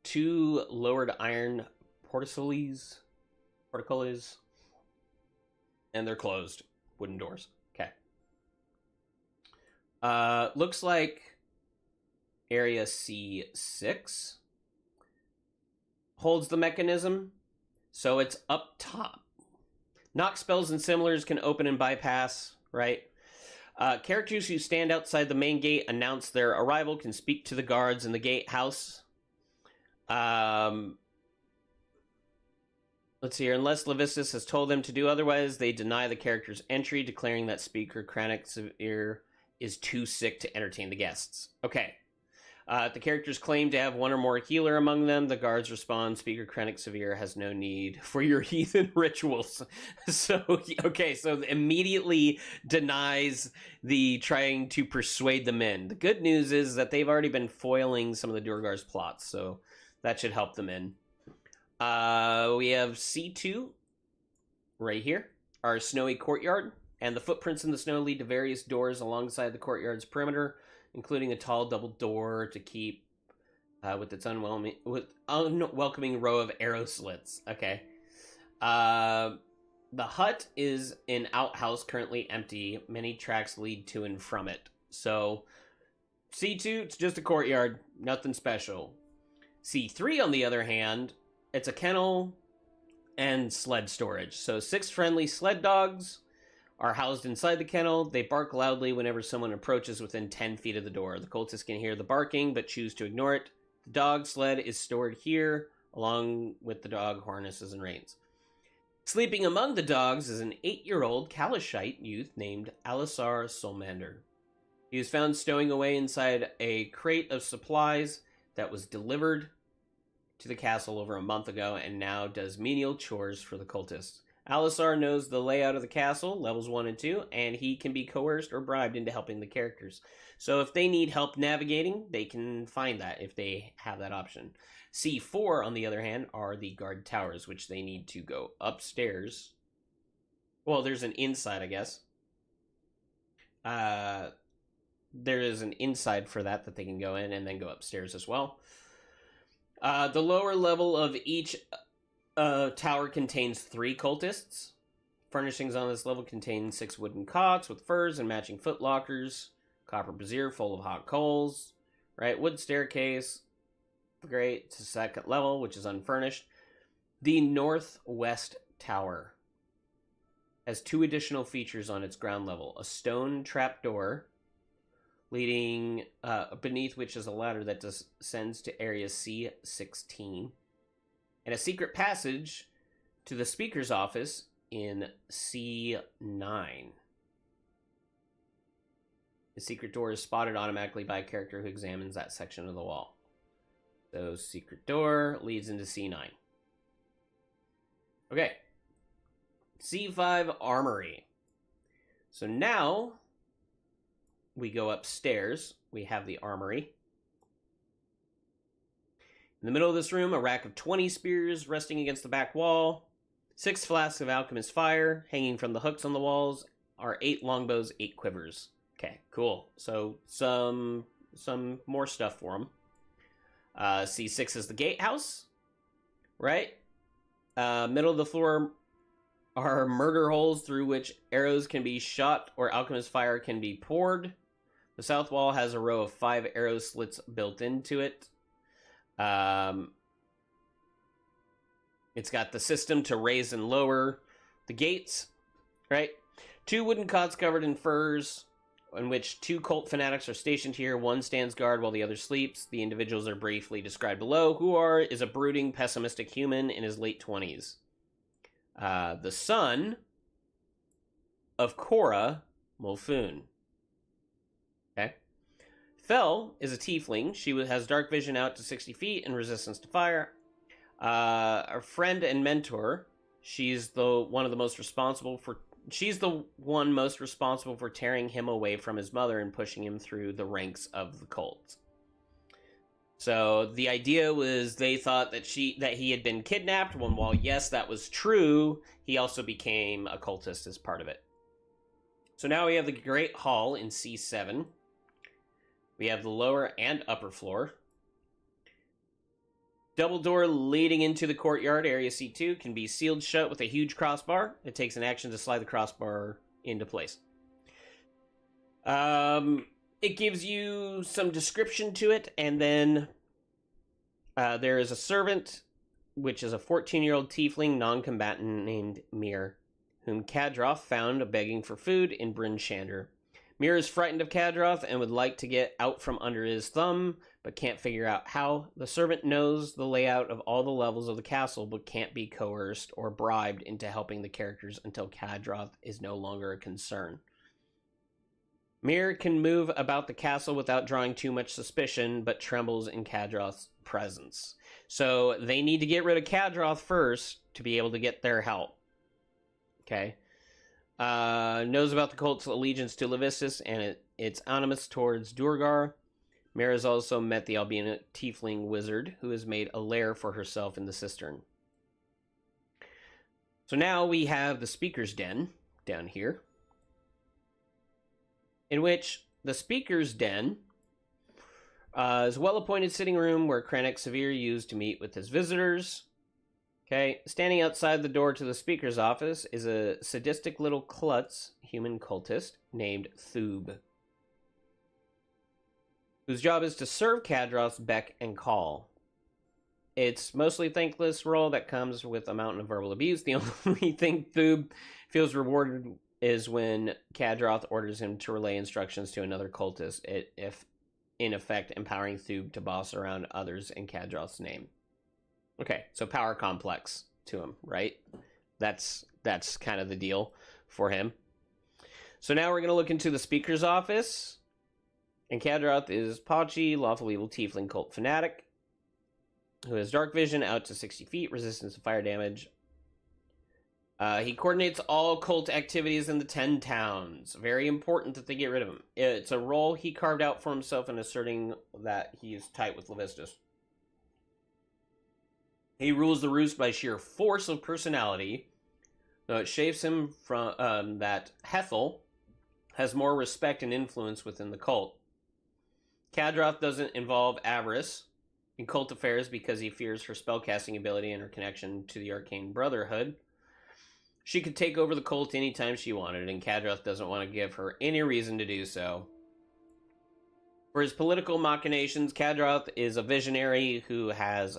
2 lowered iron portcullis, and they're closed, wooden doors. Okay. Looks like area C6 holds the mechanism, so it's up top. Knock spells and similars can open and bypass, right? Characters who stand outside the main gate announce their arrival can speak to the guards in the gatehouse. Let's see here. Unless Levistus has told them to do otherwise, they deny the character's entry, declaring that Speaker Kranix Severe is too sick to entertain the guests. Okay. The characters claim to have one or more healer among them. The guards respond, Speaker Krennic Severe has no need for your heathen rituals. So immediately denies the trying to persuade them in. The good news is that they've already been foiling some of the Durgar's plots, so that should help them in. We have C2 right here, our snowy courtyard, and the footprints in the snow lead to various doors alongside the courtyard's perimeter, including a tall double door to keep with its unwelcoming row of arrow slits. Okay. The hut is an outhouse currently empty. Many tracks lead to and from it. So, C2, it's just a courtyard. Nothing special. C3, on the other hand, it's a kennel and sled storage. So 6 friendly sled dogs are housed inside the kennel. They bark loudly whenever someone approaches within 10 feet of the door. The cultists can hear the barking, but choose to ignore it. The dog sled is stored here, along with the dog harnesses and reins. Sleeping among the dogs is an 8-year-old Kalashite youth named Alisar Solmander. He was found stowing away inside a crate of supplies that was delivered to the castle over a month ago and now does menial chores for the cultists. Alisar knows the layout of the castle, levels 1 and 2, and he can be coerced or bribed into helping the characters. So if they need help navigating, they can find that if they have that option. C4, on the other hand, are the guard towers, which they need to go upstairs. Well, there's an inside, I guess. There is an inside for that they can go in and then go upstairs as well. The lower level of each tower contains 3 cultists. Furnishings on this level contain 6 wooden cots with furs and matching foot lockers, copper brazier full of hot coals, right? Wood staircase, great, to 2nd level, which is unfurnished. The northwest tower has 2 additional features on its ground level. A stone trapdoor leading beneath which is a ladder that descends to area C16. And a secret passage to the speaker's office in C9. The secret door is spotted automatically by a character who examines that section of the wall. So secret door leads into C9. Okay. C5 armory. So now we go upstairs. We have the armory. In the middle of this room, a rack of 20 spears resting against the back wall, 6 flasks of alchemist fire hanging from the hooks on the walls, are 8 longbows, 8 quivers. Okay, cool. So some more stuff for them. C6 is the gatehouse, right? Middle of the floor are murder holes through which arrows can be shot or alchemist fire can be poured. The south wall has a row of 5 arrow slits built into it. It's got the system to raise and lower the gates, right? 2 wooden cots covered in furs, in which 2 cult fanatics are stationed here. One stands guard while the other sleeps. The individuals are briefly described below. Huar is a brooding, pessimistic human in his late 20s. The son of Korra Mulfoon. Okay. Fel is a tiefling. She has dark vision out to 60 feet and resistance to fire. Our friend and mentor. She's the one most responsible for tearing him away from his mother and pushing him through the ranks of the cult. So the idea was they thought that he had been kidnapped, when while yes, that was true, he also became a cultist as part of it. So now we have the Great Hall in C7. We have the lower and upper floor. Double door leading into the courtyard, area C2, can be sealed shut with a huge crossbar. It takes an action to slide the crossbar into place. It gives you some description to it, and then there is a servant, which is a 14-year-old tiefling non-combatant named Mir, whom Kadroth found begging for food in Bryn Shander. Mir is frightened of Kadroth and would like to get out from under his thumb, but can't figure out how. The servant knows the layout of all the levels of the castle, but can't be coerced or bribed into helping the characters until Kadroth is no longer a concern. Mir can move about the castle without drawing too much suspicion, but trembles in Kadroth's presence. So they need to get rid of Kadroth first to be able to get their help. Okay. Knows about the cult's allegiance to Levistus and its animus towards Durgar. Mir has also met the albino tiefling wizard, who has made a lair for herself in the cistern. So now we have the speaker's den down here, in which the speaker's den is a well-appointed sitting room where Krennic Severe used to meet with his visitors. Okay, standing outside the door to the speaker's office is a sadistic little klutz human cultist named Thoob, whose job is to serve Kadroth's beck and call. It's mostly thankless role that comes with a mountain of verbal abuse. The only thing Thoob feels rewarded is when Kadroth orders him to relay instructions to another cultist, if in effect empowering Thoob to boss around others in Kadroth's name. Okay, so power complex to him, right? That's kind of the deal for him. So now we're going to look into the speaker's office. And Kadroth is Pachi, lawful evil tiefling cult fanatic, who has dark vision out to 60 feet, resistance to fire damage. He coordinates all cult activities in the 10 towns. Very important that they get rid of him. It's a role he carved out for himself in asserting that he is tight with Levistus. He rules the roost by sheer force of personality, though it shapes him from that Hethel has more respect and influence within the cult. Kadroth doesn't involve avarice in cult affairs because he fears her spellcasting ability and her connection to the Arcane Brotherhood. She could take over the cult anytime she wanted, and Kadroth doesn't want to give her any reason to do so. For his political machinations, Kadroth is a visionary who has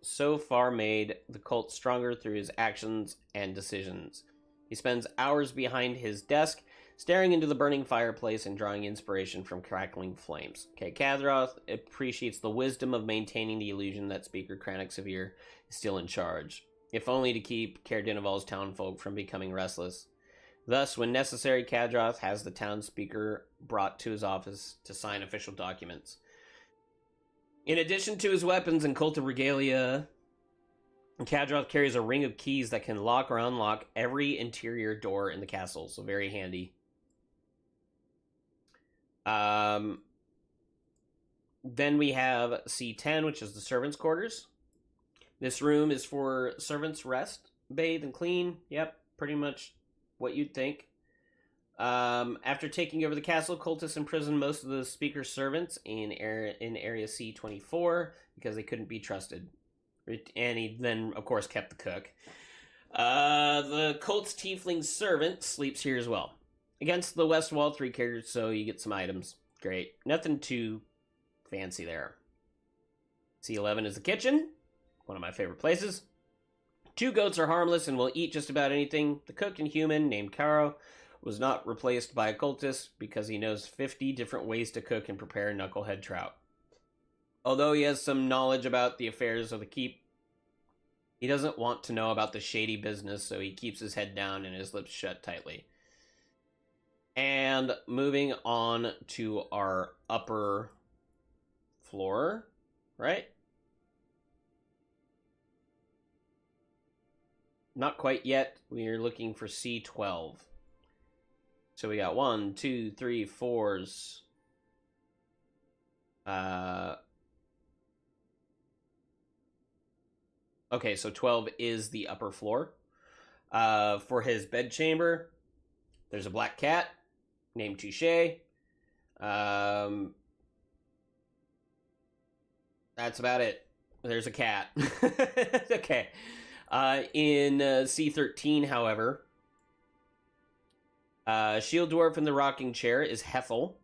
so far made the cult stronger through his actions and decisions. He spends hours behind his desk, staring into the burning fireplace and drawing inspiration from crackling flames. Okay, Kadroth appreciates the wisdom of maintaining the illusion that Speaker Krennic Severe is still in charge, if only to keep Caer Dineval's townfolk from becoming restless. Thus, when necessary, Kadroth has the town speaker brought to his office to sign official documents. In addition to his weapons and cult of regalia, Kadroth carries a ring of keys that can lock or unlock every interior door in the castle, so very handy. Then we have C10, which is the servants' quarters. This room is for servants' rest, bathe, and clean. Yep, pretty much what you'd think. After taking over the castle, cultists imprisoned most of the speaker's servants in area C24 because they couldn't be trusted. And he then, of course, kept the cook. The cult's tiefling servant sleeps here as well. Against the west wall, 3 characters, so you get some items. Great. Nothing too fancy there. C11 is the kitchen. One of my favorite places. 2 goats are harmless and will eat just about anything. The cook and human, named Caro, was not replaced by a cultist because he knows 50 different ways to cook and prepare knucklehead trout. Although he has some knowledge about the affairs of the keep, he doesn't want to know about the shady business, so he keeps his head down and his lips shut tightly. And moving on to our upper floor, right? Not quite yet. We're looking for C12. So we got 1, 2, 3, 4s. Okay, so 12 is the upper floor. For his bedchamber, there's a black cat named Touche. That's about it. There's a cat. Okay. In C13, however, Shield Dwarf in the rocking chair is Hethel,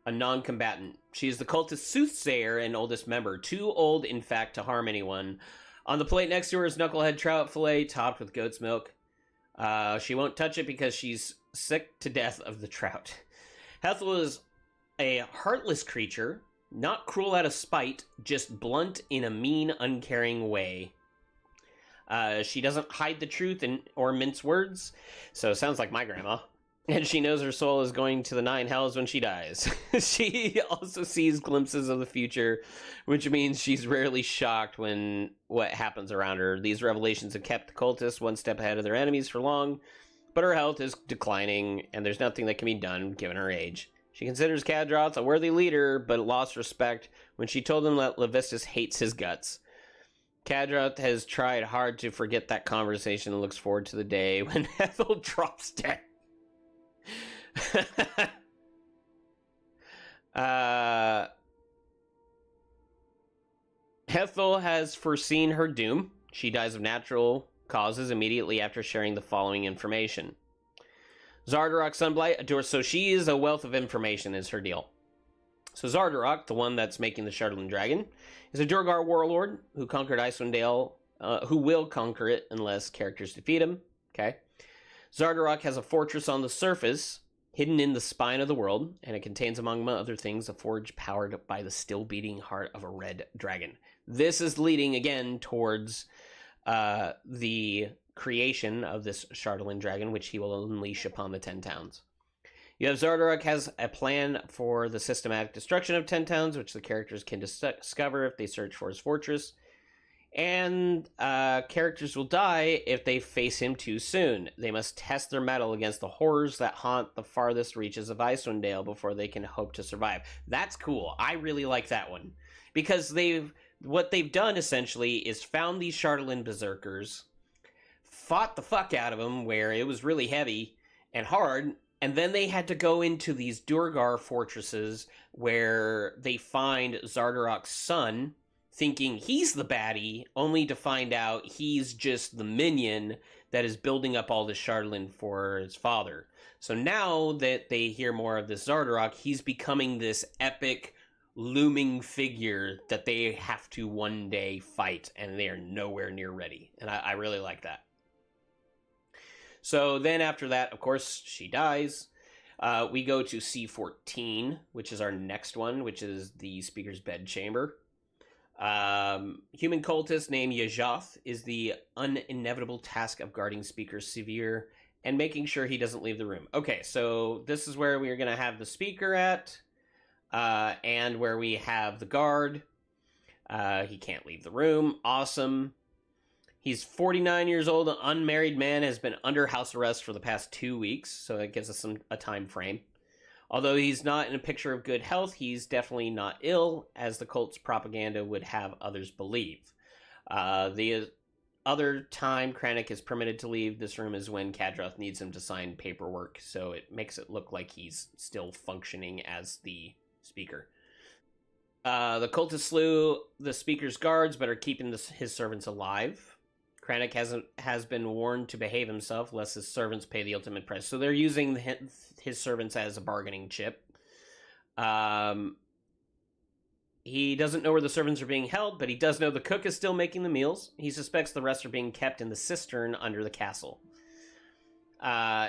a non-combatant. She is the cultist soothsayer and oldest member, too old, in fact, to harm anyone. On the plate next to her is knucklehead trout fillet topped with goat's milk. She won't touch it because she's sick to death of the trout. Hethel is a heartless creature, not cruel out of spite, just blunt in a mean, uncaring way. She doesn't hide the truth or mince words, so it sounds like my grandma. And she knows her soul is going to the 9 hells when she dies. She also sees glimpses of the future, which means she's rarely shocked when what happens around her. These revelations have kept the cultists one step ahead of their enemies for long, but her health is declining, and there's nothing that can be done given her age. She considers Kadroth a worthy leader, but lost respect when she told him that Levistus hates his guts. Kadroth has tried hard to forget that conversation and looks forward to the day when Ethel drops dead. Hethel has foreseen her doom. She dies of natural causes immediately after sharing the following information. Zardarok Sunblight, so she is a wealth of information is her deal. So Zardarok, the one that's making the Shardling Dragon, is a Durgar warlord who conquered Icewind Dale, who will conquer it unless characters defeat him. Okay. Zardarok has a fortress on the surface, hidden in the spine of the world, and it contains, among other things, a forge powered by the still-beating heart of a red dragon. This is leading, again, towards the creation of this Shardling Dragon, which he will unleash upon the 10 towns. You have Zardarok has a plan for the systematic destruction of 10 towns, which the characters can discover if they search for his fortress. And characters will die if they face him too soon. They must test their mettle against the horrors that haunt the farthest reaches of Icewind Dale before they can hope to survive. That's cool. I really like that one. Because what they've done, essentially, is found these Shardling Berserkers, fought the fuck out of them, where it was really heavy and hard, and then they had to go into these Durgar fortresses where they find Zardarok's son, thinking he's the baddie, only to find out he's just the minion that is building up all the Shardling for his father. So now that they hear more of this Zardarok, he's becoming this epic, looming figure that they have to one day fight, and they are nowhere near ready. And I really like that. So then after that, of course, she dies. We go to C14, which is our next one, which is the Speaker's Bedchamber. Human cultist named Yajoth is the inevitable task of guarding Speaker Severe and making sure he doesn't leave the room. Okay, so this is where we are going to have the Speaker at, and where we have the guard. He can't leave the room. Awesome. He's 49 years old, an unmarried man, has been under house arrest for the past 2 weeks, so that gives us a time frame. Although he's not in a picture of good health, he's definitely not ill, as the cult's propaganda would have others believe. The other time Krennic is permitted to leave this room is when Kadroth needs him to sign paperwork, so it makes it look like he's still functioning as the Speaker. The cultists slew the Speaker's guards, but are keeping his servants alive. Krennic has been warned to behave himself, lest his servants pay the ultimate price. So they're using his servants as a bargaining chip. He doesn't know where the servants are being held, but he does know the cook is still making the meals. He suspects the rest are being kept in the cistern under the castle.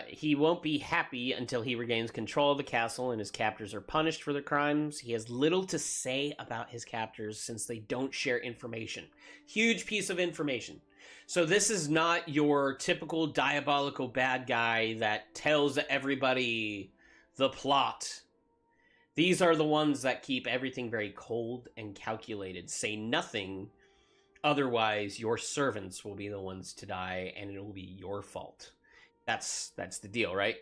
He won't be happy until he regains control of the castle and his captors are punished for their crimes. He has little to say about his captors since they don't share information. Huge piece of information. So this is not your typical diabolical bad guy that tells everybody the plot. These are the ones that keep everything very cold and calculated. Say nothing, otherwise your servants will be the ones to die, and it will be your fault. That's the deal, right?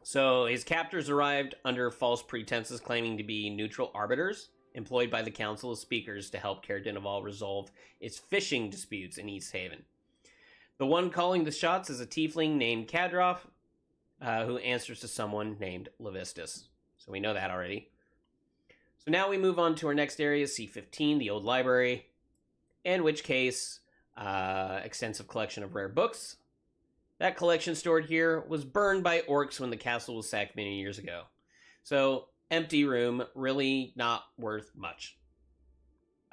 So his captors arrived under false pretenses, claiming to be neutral arbiters employed by the Council of Speakers to help Caer Dineval resolve its fishing disputes in East Haven. The one calling the shots is a tiefling named Kadroff, who answers to someone named Levistus. So we know that already. So now we move on to our next area, C15, the Old Library, in which case, extensive collection of rare books. That collection stored here was burned by orcs when the castle was sacked many years ago. So, empty room, really not worth much.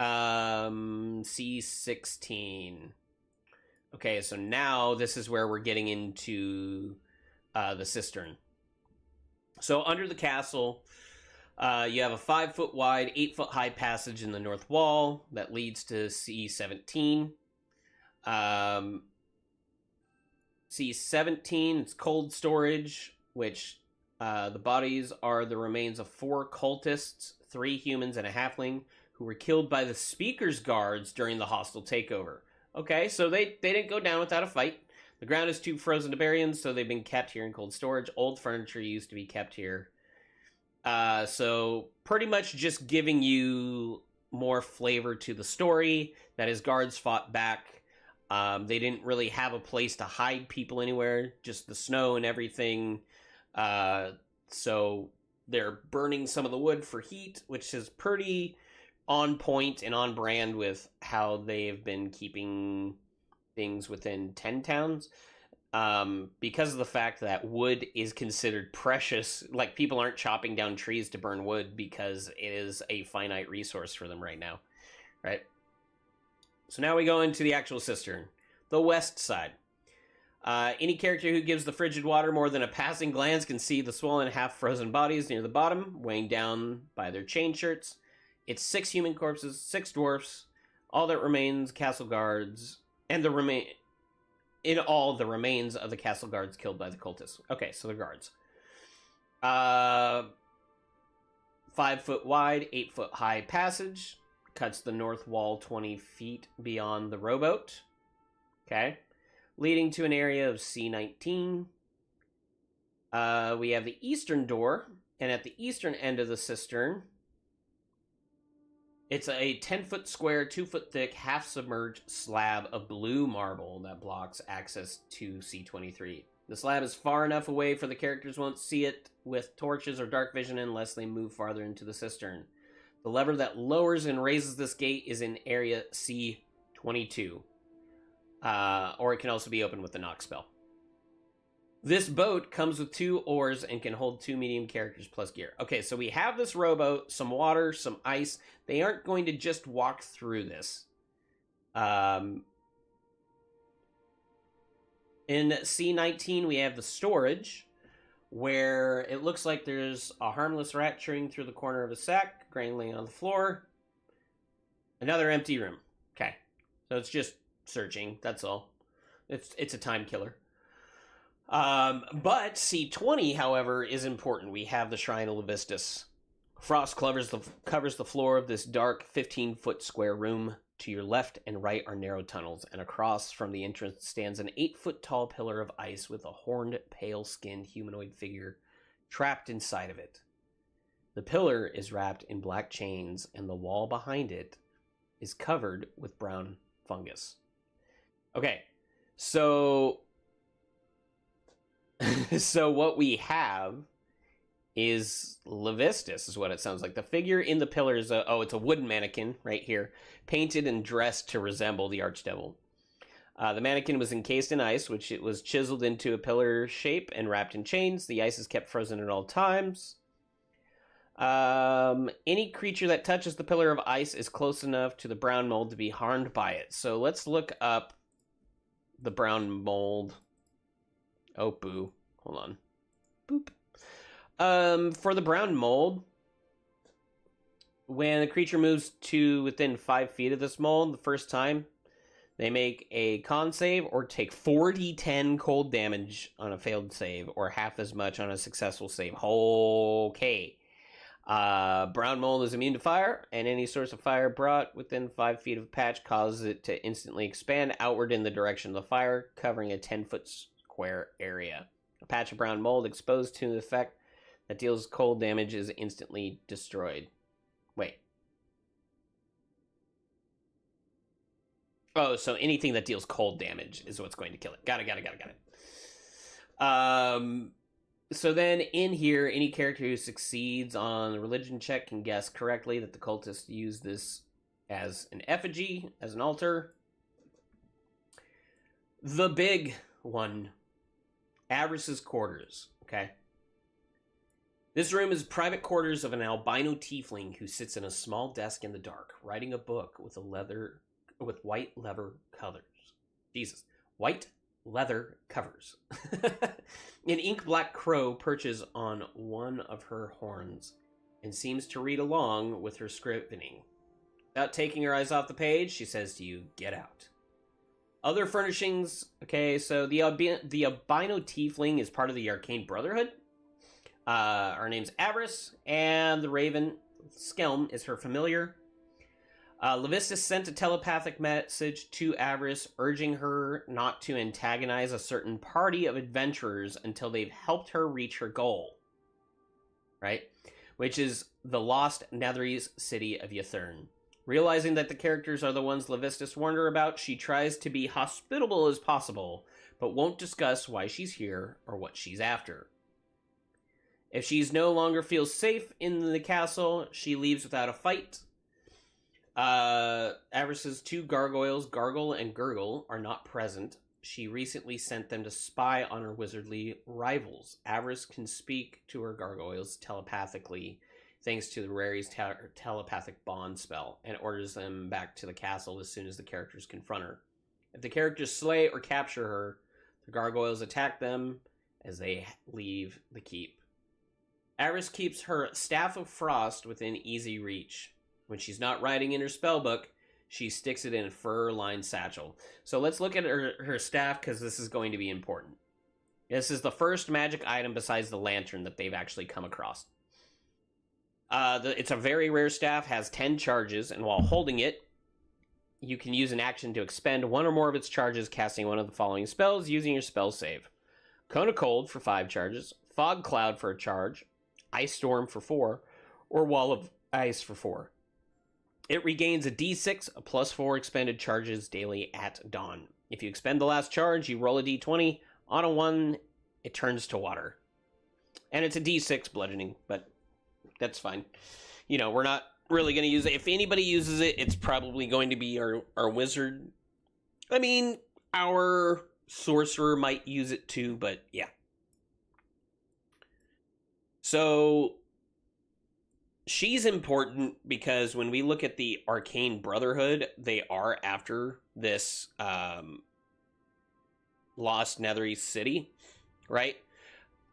C16. Okay, so now this is where we're getting into the cistern. So under the castle, you have a 5-foot wide, 8-foot high passage in the north wall that leads to C17. C17, it's cold storage, which the bodies are the remains of 4 cultists, 3 humans, and a halfling who were killed by the Speaker's guards during the hostile takeover. Okay, so they didn't go down without a fight. The ground is too frozen to bury them, so they've been kept here in cold storage. Old furniture used to be kept here. So pretty much just giving you more flavor to the story, that his guards fought back. They didn't really have a place to hide people anywhere, just the snow and everything. So they're burning some of the wood for heat, which is pretty on point and on brand with how they've been keeping things within 10 towns. Because of the fact that wood is considered precious, like people aren't chopping down trees to burn wood because it is a finite resource for them right now, right? So now we go into the actual cistern, the west side. Any character who gives the frigid water more than a passing glance can see the swollen, half-frozen bodies near the bottom, weighing down by their chain shirts. It's 6 human corpses, 6 dwarfs, all that remains castle guards, and the remains of the castle guards killed by the cultists. Okay, so the guards. 5-foot wide, 8-foot high passage. Cuts the north wall 20 feet beyond the rowboat. Okay. Leading to an area of C19. We have the eastern door. And at the eastern end of the cistern, it's a 10-foot square, 2-foot thick, half-submerged slab of blue marble that blocks access to C23. The slab is far enough away for the characters won't see it with torches or dark vision unless they move farther into the cistern. The lever that lowers and raises this gate is in area C22. Or it can also be opened with the knock spell. This boat comes with 2 oars and can hold 2 medium characters plus gear. Okay, so we have this rowboat, some water, some ice. They aren't going to just walk through this. In C19, we have the storage, where it looks like there's a harmless rat chewing through the corner of a sack, grain laying on the floor. Another empty room. Okay, so it's just searching, that's all. It's a time killer. But C20, however, is important. We have the Shrine of Levistus. Frost covers the floor of this dark 15-foot square room. To your left and right are narrow tunnels, and across from the entrance stands an 8-foot tall pillar of ice with a horned, pale-skinned humanoid figure trapped inside of it. The pillar is wrapped in black chains, and the wall behind it is covered with brown fungus. Okay, so what we have is Levistus, is what it sounds like. The figure in the pillar is it's a wooden mannequin right here, painted and dressed to resemble the archdevil. The mannequin was encased in ice, which it was chiseled into a pillar shape and wrapped in chains. The ice is kept frozen at all times. Any creature that touches the pillar of ice is close enough to the brown mold to be harmed by it. So let's look up the brown mold. Oh, boo. Hold on. Boop. For the brown mold, when the creature moves to within 5 feet of this mold the first time, they make a con save or take 4d10 cold damage on a failed save, or half as much on a successful save. Okay. Brown mold is immune to fire, and any source of fire brought within 5 feet of a patch causes it to instantly expand outward in the direction of the fire, covering a 10-foot square area. A patch of brown mold exposed to an effect that deals cold damage is instantly destroyed. Wait. Oh, so anything that deals cold damage is what's going to kill it. Got it. So then in here, any character who succeeds on the religion check can guess correctly that the cultists use this as an effigy, as an altar. The big one, Avarice's quarters, okay? This room is private quarters of an albino tiefling who sits in a small desk in the dark, writing a book with white leather covers. Jesus, white leather covers. An ink-black crow perches on one of her horns and seems to read along with her scrivening. Without taking her eyes off the page, she says to you, "Get out." Other furnishings. Okay, so the albino tiefling is part of the Arcane Brotherhood. Her name's Avarice, and the raven Skelm is her familiar. Levistus sent a telepathic message to Avarice urging her not to antagonize a certain party of adventurers until they've helped her reach her goal. Right? Which is the lost Netherese city of Yathern. Realizing that the characters are the ones Levistus warned her about, she tries to be hospitable as possible, but won't discuss why she's here or what she's after. If she's no longer feels safe in the castle, she leaves without a fight. Avarice's 2 gargoyles, Gargle and Gurgle, are not present. She recently sent them to spy on her wizardly rivals. Avarice can speak to her gargoyles telepathically, thanks to the Rary's telepathic bond spell, and orders them back to the castle as soon as the characters confront her. If the characters slay or capture her, the gargoyles attack them as they leave the keep. Avarice keeps her Staff of Frost within easy reach. When she's not writing in her spellbook, she sticks it in a fur-lined satchel. So let's look at her staff, because this is going to be important. This is the first magic item besides the lantern that they've actually come across. It's a very rare staff, has 10 charges, and while holding it, you can use an action to expend 1 or more of its charges casting one of the following spells using your spell save. Cone of Cold for 5 charges, Fog Cloud for a charge, Ice Storm for 4, or Wall of Ice for 4. It regains a d6, a +4 expended charges daily at dawn. If you expend the last charge, you roll a d20. On a 1, it turns to water. And it's a d6 bludgeoning, but that's fine. You know, we're not really going to use it. If anybody uses it, it's probably going to be our wizard. I mean, our sorcerer might use it too, but yeah. So she's important because when we look at the Arcane Brotherhood, they are after this lost Netherese city, right?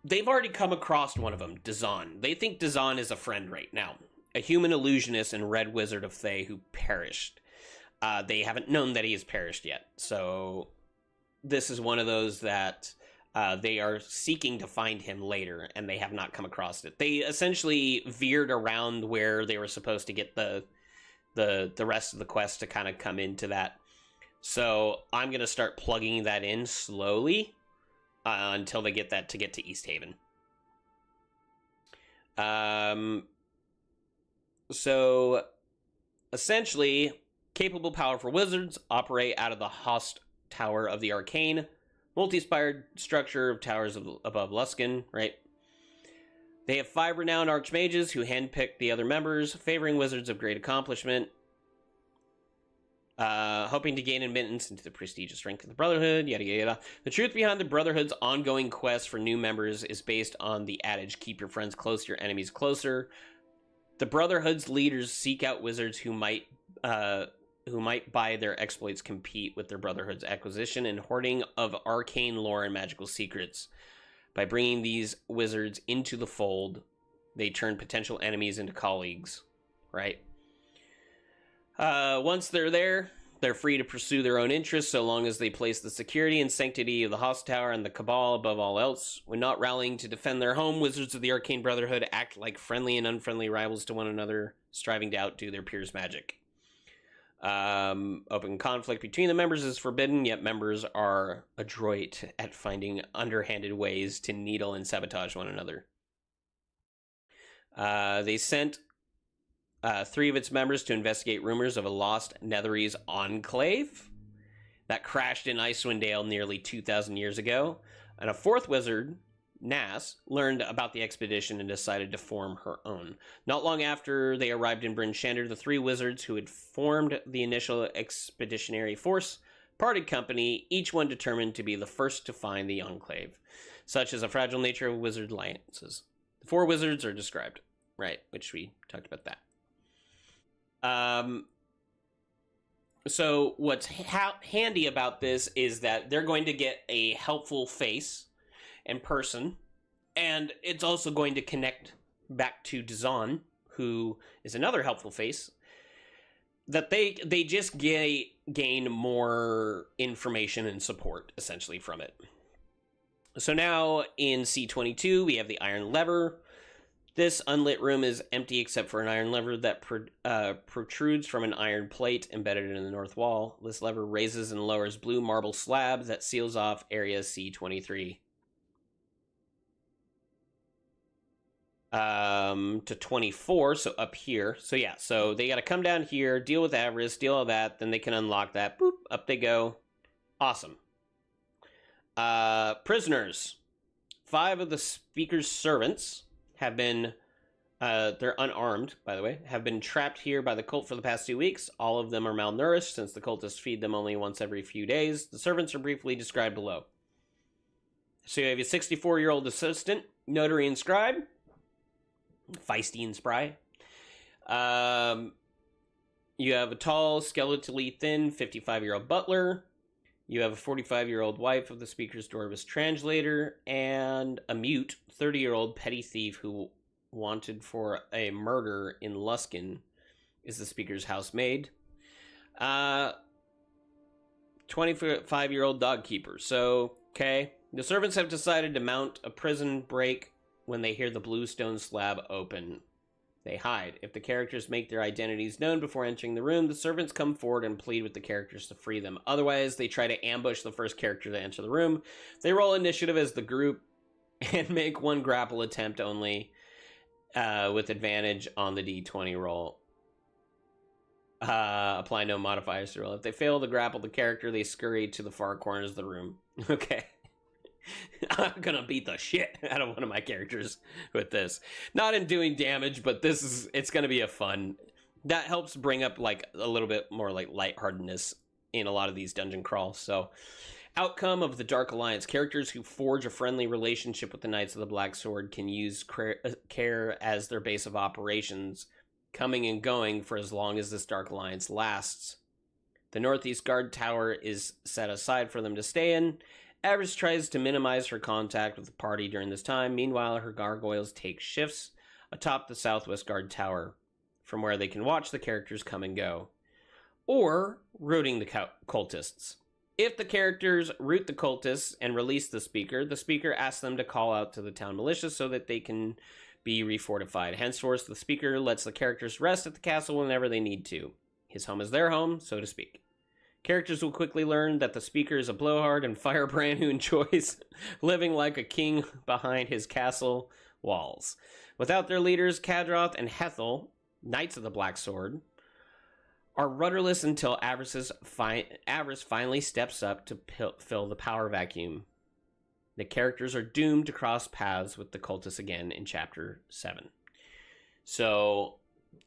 They've already come across one of them, Dazan. They think Dazan is a friend right now, a human illusionist and red wizard of Thay who perished. They haven't known that he has perished yet, so this is one of those that they are seeking to find him later, and they have not come across it. They essentially veered around where they were supposed to get the rest of the quest to kind of come into that. So I'm going to start plugging that in slowly until they get that to get to East Haven. So essentially, capable, powerful wizards operate out of the Host Tower of the Arcane, multi-spired structure of towers above Luskan, right? They have 5 renowned archmages who handpick the other members, favoring wizards of great accomplishment, hoping to gain admittance into the prestigious rank of the Brotherhood, yada yada. The truth behind the Brotherhood's ongoing quest for new members is based on the adage, keep your friends close, your enemies closer. The Brotherhood's leaders seek out wizards who might by their exploits compete with their Brotherhood's acquisition and hoarding of arcane lore and magical secrets. By bringing these wizards into the fold, they turn potential enemies into colleagues, right? Once they're there, They're free to pursue their own interests so long as they place the security and sanctity of the Host Tower and the Cabal above all else. When not rallying to defend their home, wizards of the Arcane Brotherhood act like friendly and unfriendly rivals to one another, striving to outdo their peers' magic. Open conflict between the members is forbidden, yet members are adroit at finding underhanded ways to needle and sabotage one another. They sent 3 of its members to investigate rumors of a lost Netherese enclave that crashed in Icewind Dale nearly 2,000 years ago. And a 4th wizard, Nas, learned about the expedition and decided to form her own. Not long after they arrived in Bryn Shander, the 3 wizards who had formed the initial expeditionary force parted company, each one determined to be the first to find the enclave. Such is a fragile nature of wizard alliances. The 4 wizards are described, right, which we talked about that. So what's handy about this is that they're going to get a helpful face and person, and it's also going to connect back to Dazan, who is another helpful face, that they just gain more information and support, essentially, from it. So now, in C22, we have the Iron Lever. This unlit room is empty except for an iron lever that protrudes from an iron plate embedded in the north wall. This lever raises and lowers blue marble slab that seals off area C23. To 24, so up here. So yeah, so they got to come down here, deal with Avarice, deal all that, then they can unlock that. Boop, up they go. Awesome. Prisoners. 5 of the speaker's servants have been, they're unarmed, by the way, have been trapped here by the cult for the past 2 weeks. All of them are malnourished since the cultists feed them only once every few days. The servants are briefly described below. So you have your 64-year-old assistant, notary and scribe, feisty and spry. You have a tall, skeletally thin 55-year-old butler. You have a 45-year-old wife of the speaker's Dwarvish translator, and a mute 30-year-old petty thief who wanted for a murder in Luskin is the speaker's housemaid. 25-year-old dog keeper. So, okay. The servants have decided to mount a prison break when they hear the blue stone slab open. They hide. If the characters make their identities known before entering the room, the servants come forward and plead with the characters to free them. Otherwise, they try to ambush the first character to enter the room. They roll initiative as the group and make 1 grapple attempt only, with advantage on the D20 roll. Apply no modifiers to roll. If they fail to grapple the character, they scurry to the far corners of the room. Okay. I'm gonna beat the shit out of one of my characters with this. Not in doing damage, but it's gonna be a fun. That helps bring up like a little bit more like lightheartedness in a lot of these dungeon crawls. So, outcome of the Dark Alliance. Characters who forge a friendly relationship with the Knights of the Black Sword can use care as their base of operations, coming and going for as long as this Dark Alliance lasts. The Northeast Guard Tower is set aside for them to stay in. Avarice tries to minimize her contact with the party during this time. Meanwhile, her gargoyles take shifts atop the Southwest Guard Tower, from where they can watch the characters come and go. Or routing the cultists. If the characters rout the cultists and release the speaker asks them to call out to the town militia so that they can be refortified. Henceforth, the speaker lets the characters rest at the castle whenever they need to. His home is their home, so to speak. Characters will quickly learn that the speaker is a blowhard and firebrand who enjoys living like a king behind his castle walls. Without their leaders, Kadroth and Hethel, Knights of the Black Sword, are rudderless until Avarice finally steps up to fill the power vacuum. The characters are doomed to cross paths with the cultists again in Chapter 7. So,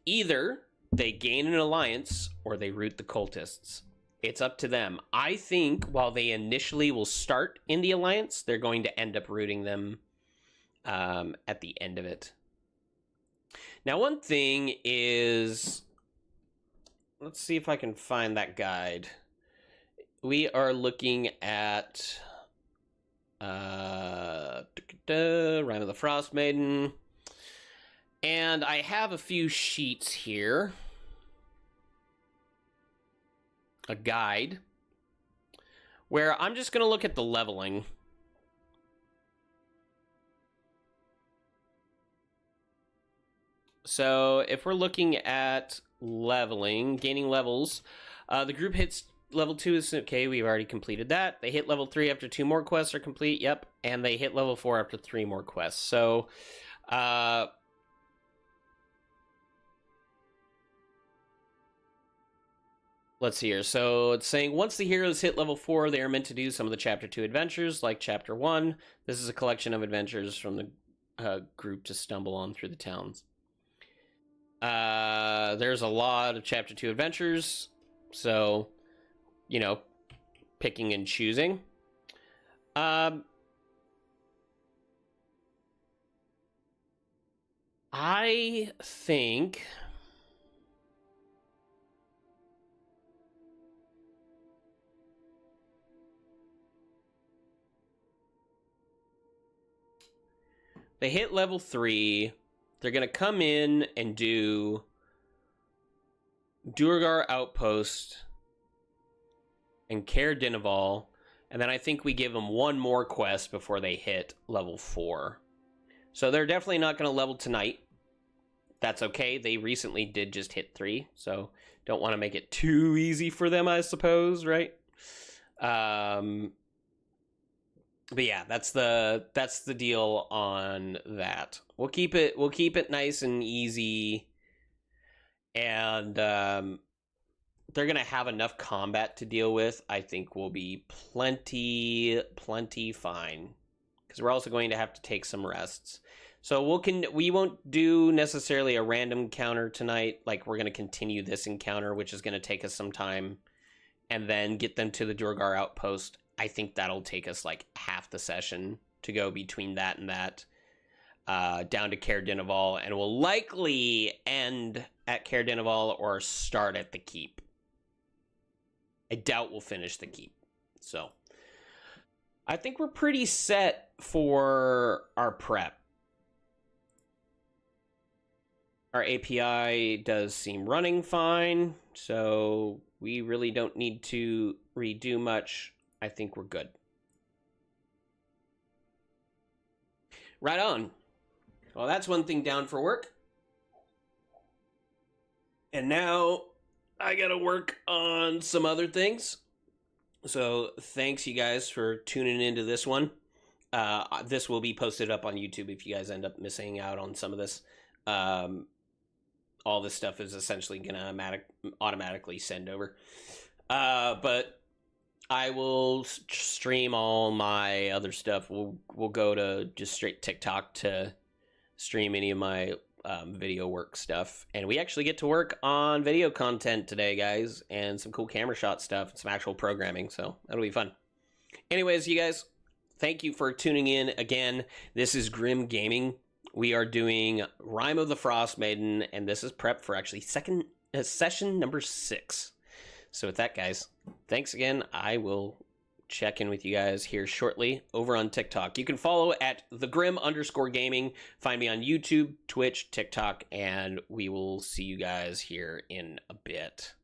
either they gain an alliance or they rout the cultists. It's up to them. I think while they initially will start in the alliance, they're going to end up rooting them at the end of it. Now, one thing is, let's see if I can find that guide. We are looking at Rime of the Frost Miaden, and I have a few sheets here. a guide where I'm just going to look at the leveling. So if we're looking at leveling, gaining levels, the group hits level 2 is okay. We've already completed that. They hit level 3 after 2 more quests are complete. Yep. And they hit level 4 after 3 more quests. So, let's see here. So it's saying once the heroes hit level 4, they are meant to do some of the Chapter 2 adventures, like Chapter 1. This is a collection of adventures from the group to stumble on through the towns. There's a lot of Chapter 2 adventures, so, you know, picking and choosing. I think... they hit level 3. They're going to come in and do Durgar Outpost and Caer Dineval, and then I think we give them one more quest before they hit level 4. So they're definitely not going to level tonight. That's okay. They recently did just hit 3, so don't want to make it too easy for them, I suppose, right? But yeah, that's the deal on that. We'll keep it nice and easy, and they're gonna have enough combat to deal with. I think we'll be plenty fine, because we're also going to have to take some rests. So we won't do necessarily a random encounter tonight. Like, we're gonna continue this encounter, which is gonna take us some time, and then get them to the Durgar Outpost. I think that'll take us like half the session to go between that and that, down to Caer Dineval, and we'll likely end at Caer Dineval or start at the Keep. I doubt we'll finish the Keep. So I think we're pretty set for our prep. Our API does seem running fine, so we really don't need to redo much. I think we're good. Right on. Well, that's one thing down for work. And now I gotta work on some other things. So thanks, you guys, for tuning into this one. This will be posted up on YouTube if you guys end up missing out on some of this. All this stuff is essentially gonna automatically send over. But I will stream all my other stuff. We'll go to just straight TikTok to stream any of my video work stuff. And we actually get to work on video content today, guys, and some cool camera shot stuff and some actual programming, so that'll be fun. Anyways, you guys, thank you for tuning in again. This is Grim Gaming. We are doing Rime of the Frost Maiden, and this is prep for actually session number 6. So with that, guys, thanks again. I will check in with you guys here shortly over on TikTok. You can follow at @thegrim_gaming. Find me on YouTube, Twitch, TikTok, and we will see you guys here in a bit.